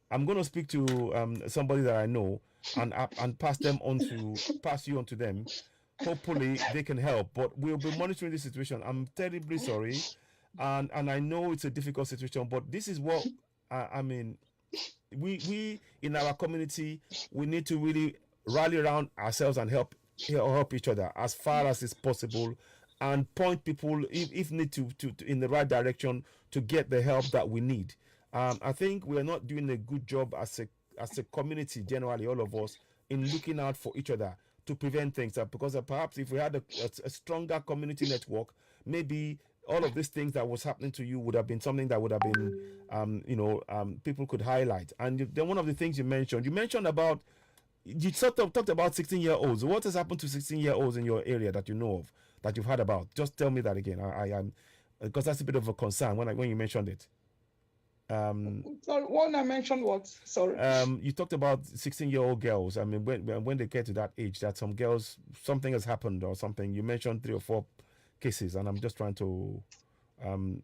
I'm going to speak to somebody that I know, and pass you on to them. Hopefully they can help, but we'll be monitoring this situation. I'm terribly sorry, and I know it's a difficult situation, but this is what I mean. We in our community, we need to really rally around ourselves and help each other as far as is possible, and point people, if need to in the right direction, to get the help that we need. I think we are not doing a good job as a community generally, all of us, in looking out for each other to prevent things. Because perhaps if we had a stronger community network, maybe all of these things that was happening to you would have been something that would have been, people could highlight. And then one of the things you mentioned about, you sort of talked about 16-year-olds. What has happened to 16-year-olds in your area that you know of, that you've heard about? Just tell me that again. I am, because that's a bit of a concern when you mentioned it. Sorry, when I mentioned what? Sorry. You talked about 16-year-old girls. I mean, when they get to that age, that some girls, something has happened or something. You mentioned 3 or 4 cases, and I'm just trying to, and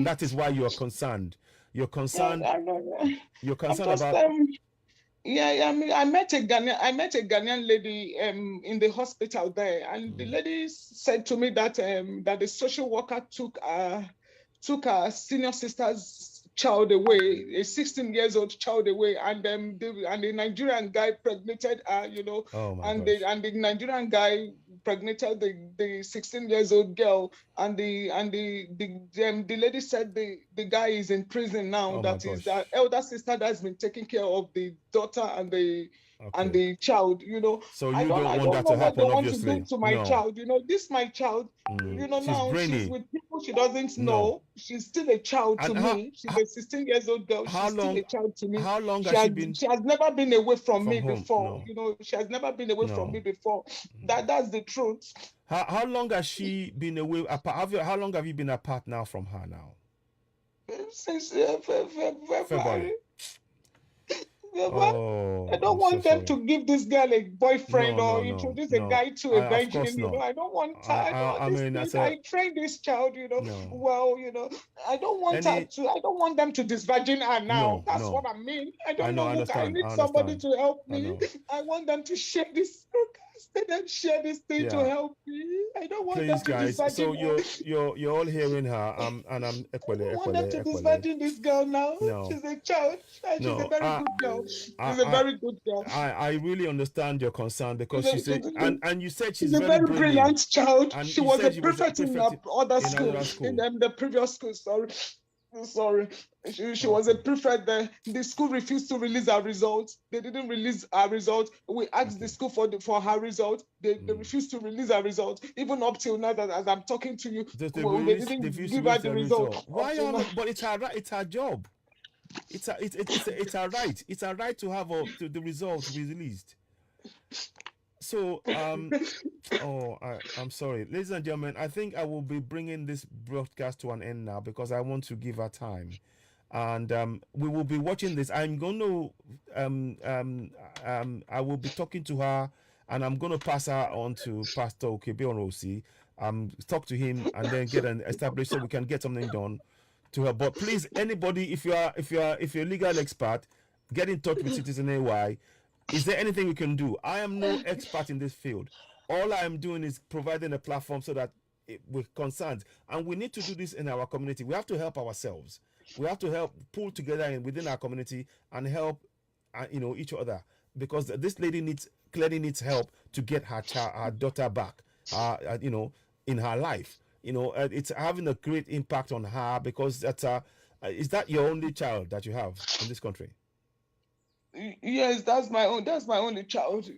that is why you're concerned. You're concerned. You're concerned Just, about. yeah, I mean, I met a Ghanaian lady in the hospital there, and the lady said to me that that the social worker took her senior sister's child away, a 16 years old child away, and the Nigerian guy pregnated her, Oh my and gosh. the Nigerian guy pregnated the 16 years old girl, and the lady said the guy is in prison now. Oh my That is gosh. the elder sister that's been taking care of the daughter and Okay. the child. So I you don't don't I want don't that know to what they happen, want to do obviously. to my No. child. This my child. She's Now she's brainy. with people she doesn't No. know. She's still a child to And me. She's a 16 years old girl. how She's still long a child to me. how long has she been She has never been away from from me home? before. No. She has never been away from No. me before. That's the truth. How long has she been away apart? How long have you been apart now from her now? Since February. February. Oh, I don't I'm so want them sorry. to give this girl a boyfriend No, or no, no, introduce a no. guy to a Of course Benjamin. not. I don't want her. I mean, that's I trained this child. No. Well, I don't want her to. I don't want them to disvirgin her now. No, That's no. what I mean. I I don't know, know. I Look, I understand. need I somebody understand. to help I me. know. I want them to share this broadcast. Let them share this thing to Yeah. help me. I don't want Please, them to guys. disvirgin So her. you're all hearing her. And I'm I don't want them to disvirgin this girl now. No. She's a child. And she's a No. very good girl. She's a I very good girl. I really understand your concern, because She's she said, and you said she's a very very brilliant. brilliant child. And She you was a said she was a prefect in prefect other in school, another school. in the previous school. Sorry. She was a prefect there. The school refused to release her results. They didn't release her results. We asked the school for her result. They refused to release her results. Even up till now, that as I'm talking to you, they didn't give her the result. Why but it's her right, it's her job. It's her right. It's her right to have the results released. So, I'm sorry, ladies and gentlemen. I think I will be bringing this broadcast to an end now because I want to give her time, and we will be watching this. I'm going to, I will be talking to her, and I'm going to pass her on to Pastor Okebionosi. Talk to him, and then get an established so we can get something done to her. But please, anybody, if you're a legal expert, get in touch with Citizen AY. Is there anything we can do? I am no expert in this field. All I am doing is providing a platform so that we're concerned, and we need to do this in our community. We have to help ourselves. We have to help pull together within our community and help, each other, because this lady clearly needs help to get her daughter back, in her life. It's having a great impact on her because is that your only child that you have in this country? Yes, that's my only child. That's my only child. So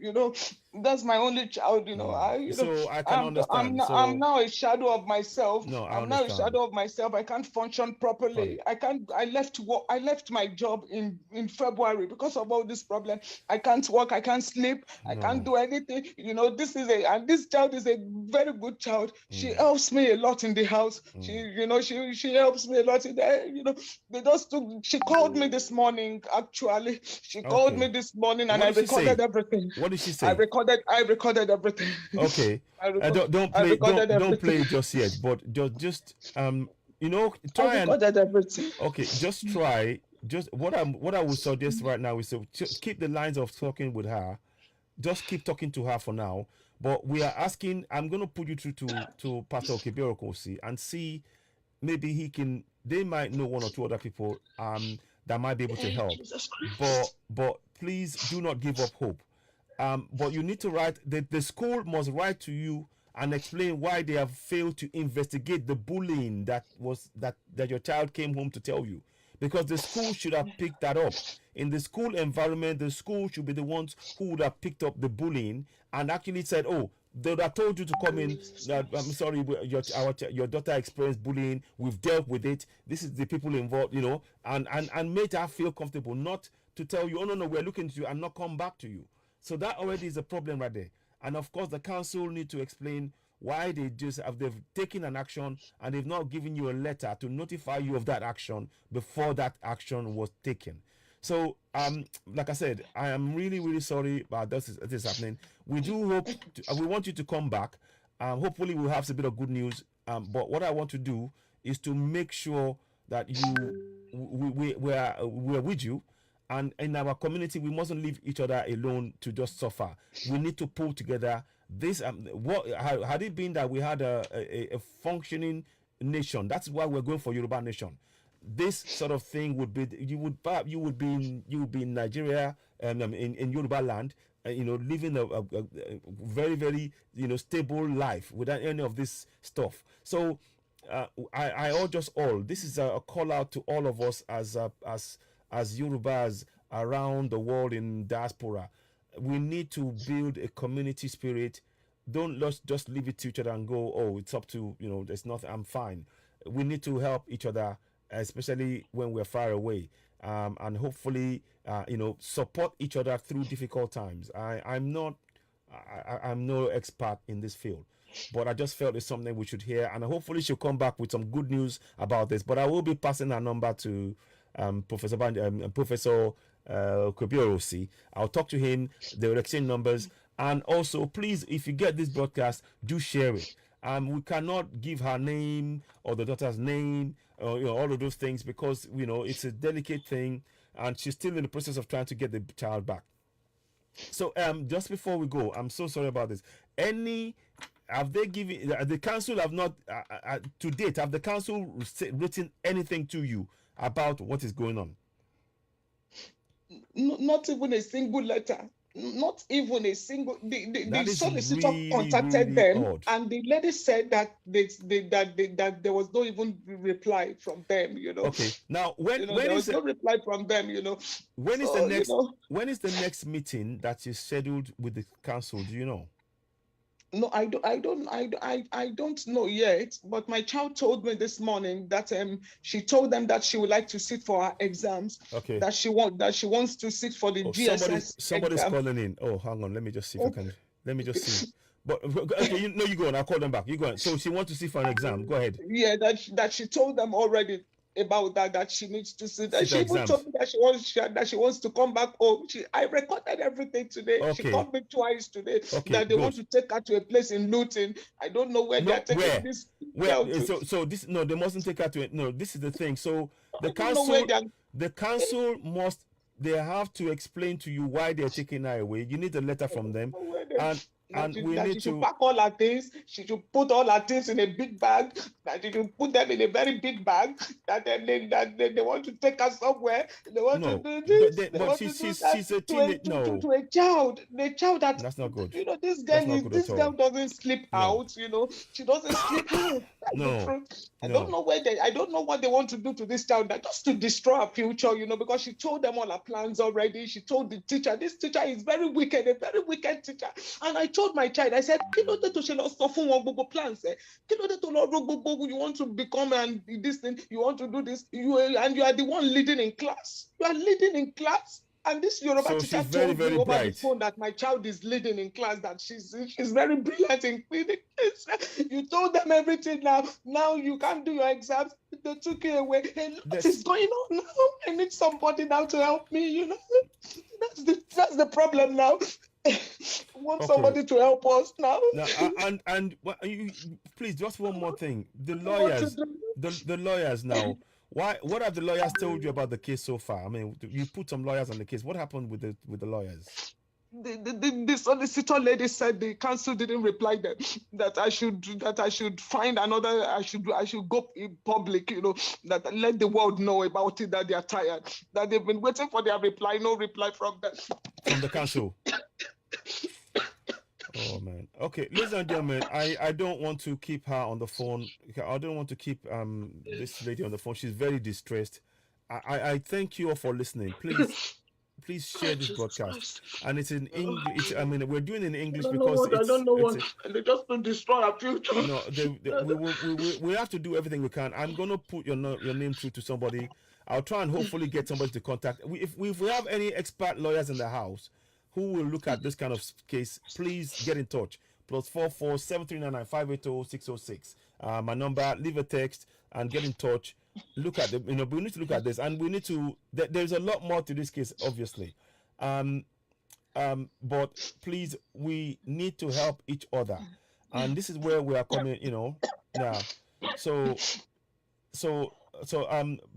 I can understand. I'm now a shadow of myself. No, I I'm now a understand. shadow of myself. I can't function properly. Fine. I left work. I left my job in February because of all this problem. I can't work. I can't sleep. I can't do anything. This child is a very good child. She helps me a lot in the house. She helps me a lot. She called me this morning. Actually, she called me this morning, and I recorded everything. What did she say? I recorded everything. Okay. Don't play it just yet, but just try and everything. Okay, just try. Just what I would suggest right now is to keep the lines of talking with her. Just keep talking to her for now. But we are asking. I'm going to put you through to Pastor Okebionosi and see maybe they might know one or two other people that might be able to help. But please do not give up hope. But you need to write. The school must write to you and explain why they have failed to investigate the bullying that your child came home to tell you, because the school should have picked that up. In the school environment, the school should be the ones who would have picked up the bullying and actually said, "Oh, they would have told you to come in. I'm sorry, your daughter experienced bullying. We've dealt with it. This is the people involved, and made her feel comfortable, not to tell you, oh no, we're looking to you and not come back to you." So that already is a problem right there. And of course, the council need to explain why they've taken an action and they've not given you a letter to notify you of that action before that action was taken. So, like I said, I am really, really sorry about this happening. We do hope, we want you to come back. Hopefully we'll have a bit of good news. But what I want to do is to make sure that we're with you. And in our community, we mustn't leave each other alone to just suffer. We need to pull together. This had it been that we had a functioning nation, that's why we're going for Yoruba nation. This sort of thing would be you would be in Nigeria, in Yoruba land, living a very, very stable life without any of this stuff. So I urge us all. This is a call out to all of us as Yorubas around the world in diaspora. We need to build a community spirit. Don't just leave it to each other and go, oh, it's up to, there's nothing, I'm fine. We need to help each other, especially when we're far away, and hopefully, support each other through difficult times. I'm no expert in this field, but I just felt it's something we should hear, and hopefully she'll come back with some good news about this. But I will be passing her number to Professor Okebionosi. I'll talk to him. They will exchange numbers. And also, please, if you get this broadcast, do share it. We cannot give her name or the daughter's name, or all of those things, because it's a delicate thing, and she's still in the process of trying to get the child back. So just before we go, I'm so sorry about this. Have they given the council have not to date? Have the council written anything to you about what is going on? Not even a single letter. Not even a single. The solicitor really, contacted really them, odd. and the lady said that that there was no even reply from them. Okay. Now, when there is was no reply from them. When is the next meeting that is scheduled with the council? Do you know? No, I don't know yet. But my child told me this morning that she told them that she would like to sit for her exams. Okay. That she wants to sit for the GSS. Somebody's calling in. Oh, hang on. Let me just see if I can. Let me just see. But okay, you go on. I'll call them back. You go on. So she wants to see for an exam. Go ahead. Yeah, that she told them already about that she needs to sit. Sit And the she even exams. told me that she wants to come back home. I recorded everything today. She Okay. called me twice today Okay. that they want Good. to take her to a place in Luton. I don't know where they No, are taking where? this Where? girl to. So this, no, they mustn't take her to it. No, this is the thing. So I don't know where they are. the council must, they have to explain to you why they're taking her away. You need a letter from them, and we That need she should to. pack all her things. She should put all her things in a big bag. That she should put them in a very big bag. That they want to take her somewhere. They want to No, do but this. They but want to do that she's a to a teenage. No, to a child. The child that that's not good. this That's girl not is good at this girl all. doesn't sleep No, out. She doesn't sleep out. That's the no, truth. I don't no. know I don't know what they want to do to this child, that just to destroy her future, because she told them all her plans already. She told the teacher, this teacher is very wicked, a very wicked teacher. And I told my child, I said, plans, you want to become and this thing, you want to do this, you are the one leading in class. You are leading in class. And this Yoruba So teacher she's very, told me very over the bright. phone that my child is leading in class, that she's very brilliant in clinics. You told them everything now. Now you can't do your exams. They took you away. And what is going on now? I need somebody now to help me, That's the problem now. I want somebody to help us now. Now, and you, please, just one more thing. The lawyers, the lawyers now. What have the lawyers told you about the case so far? I mean, you put some lawyers on the case. What happened with the lawyers? The solicitor lady said the council didn't reply them, that I should find another, I should go in public, that let the world know about it, that they are tired, that they've been waiting for their reply, no reply from them. From the council. Oh man. Okay, ladies and gentlemen, I don't want to keep her on the phone. I don't want to keep this lady on the phone. She's very distressed. I thank you all for listening. Please share this broadcast. And it's in English. I mean, we're doing it in English because I don't know what. They just to destroy our future. No, we have to do everything we can. I'm gonna put your name through to somebody. I'll try and hopefully get somebody to contact. If we have any expert lawyers in the house who will look at this kind of case, please get in touch. +44 7399 580 606. My number. Leave a text and get in touch. Look at them. We need to look at this, and we need to. There's a lot more to this case, obviously. But please, we need to help each other, and this is where we are coming. Now.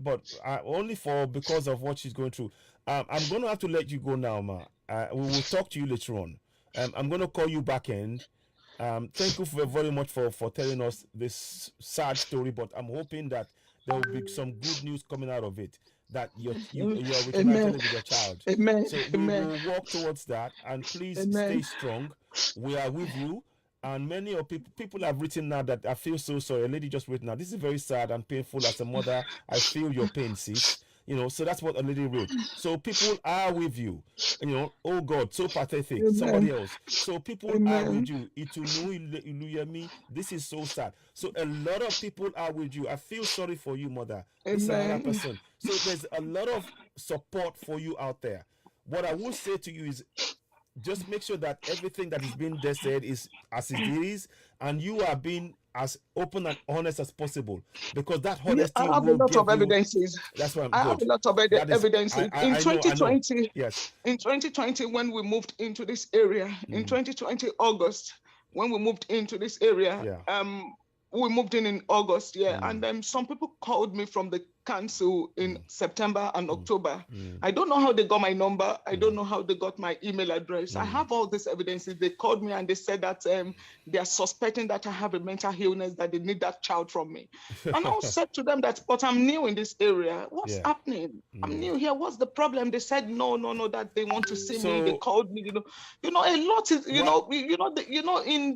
But only because of what she's going through. I'm going to have to let you go now, Ma. We will talk to you later on. I'm going to call you back in. Thank you very much for telling us this sad story, but I'm hoping that there will be some good news coming out of it, that you're reunited with your child. Amen. So we will work towards that, and please stay strong. We are with you. And many of people have written now that I feel so sorry. A lady just wrote now, this is very sad and painful. As a mother, I feel your pain, sis. So that's what a lady wrote. So people are with you. Oh God, so pathetic. Amen. Somebody else. So people are with you. This is so sad. So a lot of people are with you. I feel sorry for you, mother. This is another person. So there's a lot of support for you out there. What I will say to you is, just make sure that everything that is being said is as it is, and you are being as open and honest as possible, because that honesty I have a lot of evidences. That's why I have a lot of evidences. In 2020, yes. In 2020, when we moved into this area, in 2020 August, when we moved into this area, we moved in August, and then some people called me from the council in September and October. I don't know how they got my number. I don't know how they got my email address. I have all these evidences. They called me and they said that they are suspecting that I have a mental illness, that they need that child from me. And I said to them that, but I'm new in this area. What's happening? I'm new here. What's the problem? They said, no, that they want to see me. They called me, a lot is, in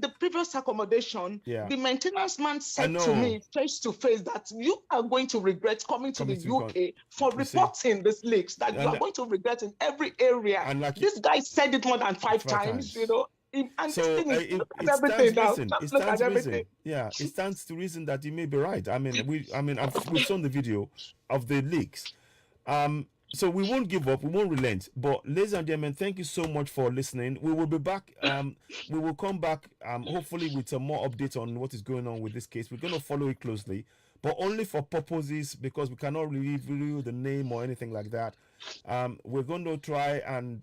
the previous accommodation, the maintenance man said to me face to face that you are going to regret coming to the UK for reporting these leaks, that you are going to regret in every area. And this guy said it more than five times. And so it stands to reason. Yeah, it stands to reason that you may be right. I mean, we've shown the video of the leaks. So we won't give up, we won't relent. But ladies and gentlemen, thank you so much for listening. We will be back. We will come back. Hopefully with some more updates on what is going on with this case. We're going to follow it closely, but only for purposes because we cannot really reveal the name or anything like that. We're going to try and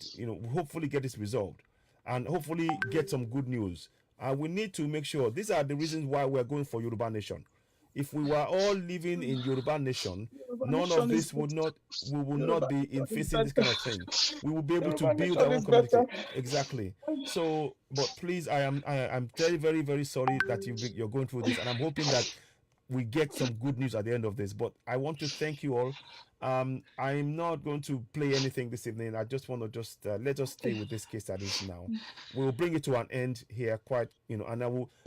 hopefully get this resolved, and hopefully get some good news. We need to make sure these are the reasons why we're going for Yoruba Nation. If we were all living in Yoruba Nation, Yoruba none of nation is this better. would not we will not Yoruba be in nation is facing this better. kind of thing. We will be able to Yoruba build our nation own is better. community. Exactly. So, but please, I'm very, very, very sorry that you're going through this, and I'm hoping that we get some good news at the end of this. But I want to thank you all. I'm not going to play anything this evening. I just want to just let us stay with this case that is now. We'll bring it to an end here, quite and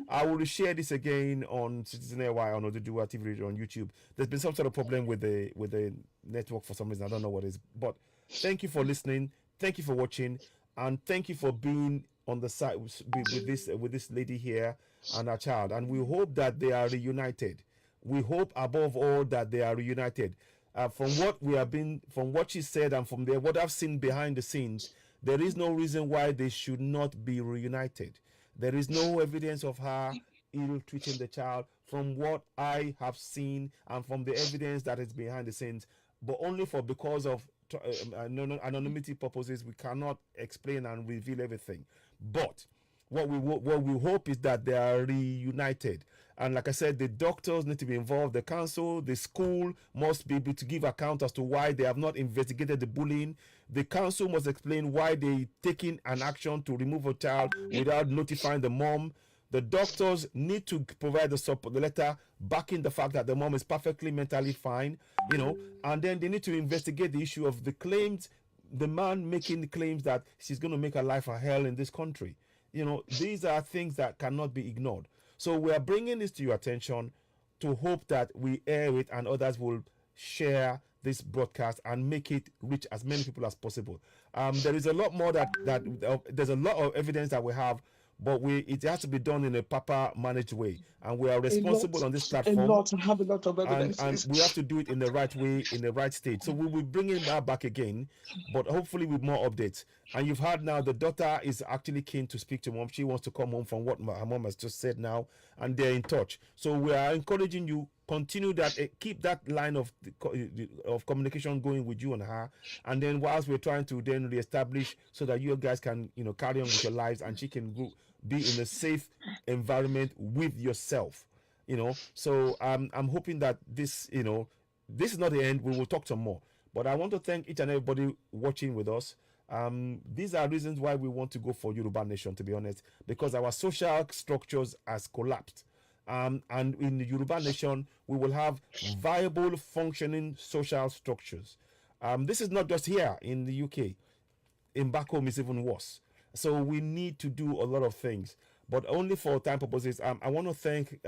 I will share this again on Citizen AY on Oduduwa TV Radio on YouTube. There's been some sort of problem with the network for some reason. I don't know what it is, but thank you for listening. Thank you for watching, and thank you for being on the side with this lady here and her child. And we hope that they are reunited. We hope above all that they are reunited. From what she said, and from what I've seen behind the scenes, there is no reason why they should not be reunited. There is no evidence of her ill treating the child from what I have seen and from the evidence that is behind the scenes, but only because of anonymity purposes, we cannot explain and reveal everything. But what we hope is that they are reunited. And like I said, the doctors need to be involved, the council, the school must be able to give account as to why they have not investigated the bullying. The council must explain why they taking an action to remove a child without notifying the mom. The doctors need to provide the support, the letter backing the fact that the mom is perfectly mentally fine, and then they need to investigate the issue of the claims, the man making the claims that she's going to make her life a hell in this country. These are things that cannot be ignored. So we are bringing this to your attention to hope that we air it and others will share this broadcast and make it reach as many people as possible. There is a lot more there's a lot of evidence that we have, but it has to be done in a proper managed way, and we are responsible on this platform. I have a lot of evidence. And we have to do it in the right way, in the right state. So we will bring that back again, but hopefully with more updates. And you've heard now the daughter is actually keen to speak to mom. She wants to come home from what her mom has just said now, and they're in touch. So we are encouraging you, continue that, keep that line of communication going with you and her. And then whilst we're trying to then reestablish so that you guys can carry on with your lives, and she can be in a safe environment with yourself. So I'm hoping that this is not the end. We will talk some more, but I want to thank each and everybody watching with us. These are reasons why we want to go for Yoruba Nation, to be honest, because our social structures has collapsed. And in the Yoruba Nation, we will have viable, functioning social structures. This is not just here in the UK. In back home, it's even worse. So we need to do a lot of things, but only for time purposes. I want to thank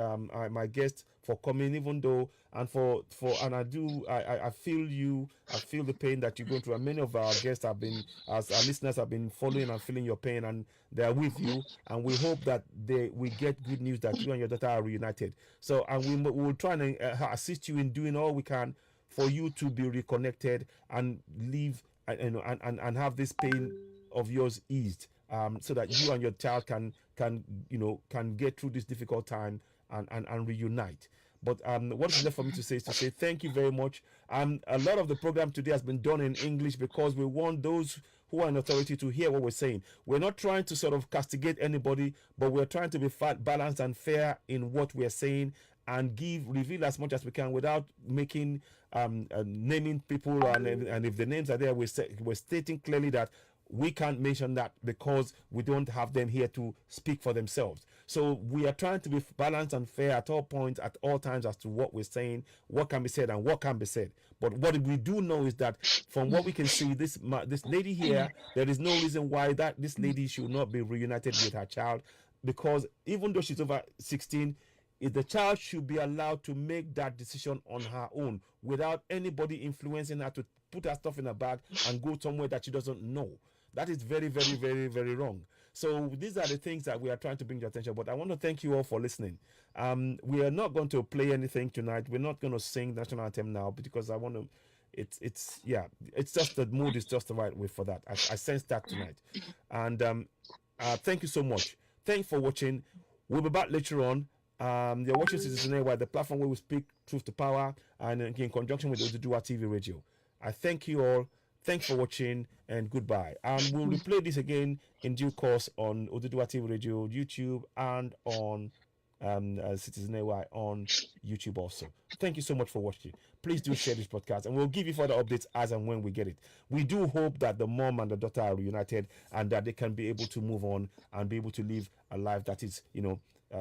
my guests for coming, even though, and and I feel the pain that you're going through. And many of our guests have been, as our listeners have been following and feeling your pain, and they are with you. And we hope that we get good news that you and your daughter are reunited. So, and we will try and assist you in doing all we can for you to be reconnected and live and have this pain of yours eased, so that you and your child can get through this difficult time and reunite. But what is left for me to say is to say thank you very much. A lot of the program today has been done in English because we want those who are in authority to hear what we're saying. We're not trying to sort of castigate anybody, but we're trying to be balanced and fair in what we're saying, and reveal as much as we can without making naming people, and if the names are there, we're stating clearly that we can't mention that because we don't have them here to speak for themselves. So we are trying to be balanced and fair at all points, at all times, as to what we're saying, what can be said and what can be said. But what we do know is that from what we can see, this lady here, there is no reason why this lady should not be reunited with her child, because even though she's over 16, the child should be allowed to make that decision on her own without anybody influencing her to put her stuff in a bag and go somewhere that she doesn't know. That is very, very, very, very wrong. So these are the things that we are trying to bring to attention. But I want to thank you all for listening. We are not going to play anything tonight. We're not going to sing national anthem now because I want to, it's yeah, it's just the mood is just the right way for that. I sense that tonight, and thank you so much. Thanks for watching. We'll be back later on. You're watching Citizen AY, the platform where we speak truth to power, and in conjunction with Odudua TV Radio. I thank you all. Thanks for watching, and goodbye. And we'll replay this again in due course on Odudua TV Radio, YouTube, and on Citizen AY on YouTube also. Thank you so much for watching. Please do share this podcast, and we'll give you further updates as and when we get it. We do hope that the mom and the daughter are reunited, and that they can be able to move on and be able to live a life that is,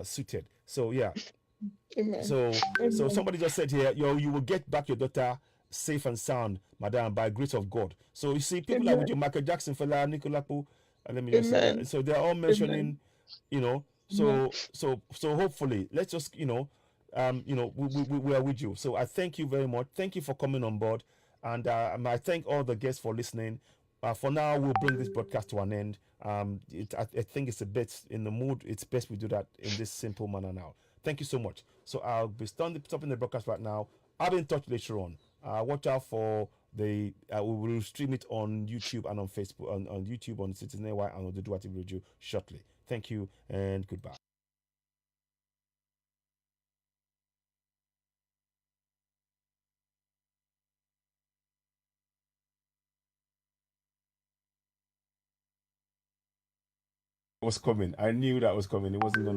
suited. So yeah. Amen. So Amen. somebody just said here, you will get back your daughter safe and sound, madam, by grace of God. So you see, people like with Amen. your Michael Jackson, fella, Nicolapo, let me just say that. Amen. So they're all Amen. mentioning, you know. Amen. So hopefully, let's just we are with you. So I thank you very much. Thank you for coming on board, and I thank all the guests for listening. For now, we'll bring this broadcast to an end. I think it's a bit in the mood. It's best we do that in this simple manner now. Thank you so much. So I'll be stopping the broadcast right now. I'll be in touch later on. Watch out for the we will stream it on YouTube and on Facebook, on YouTube, on Citizen AY, and on the Duati Radio shortly. Thank you and goodbye. Was coming. I knew that was coming. It wasn't gonna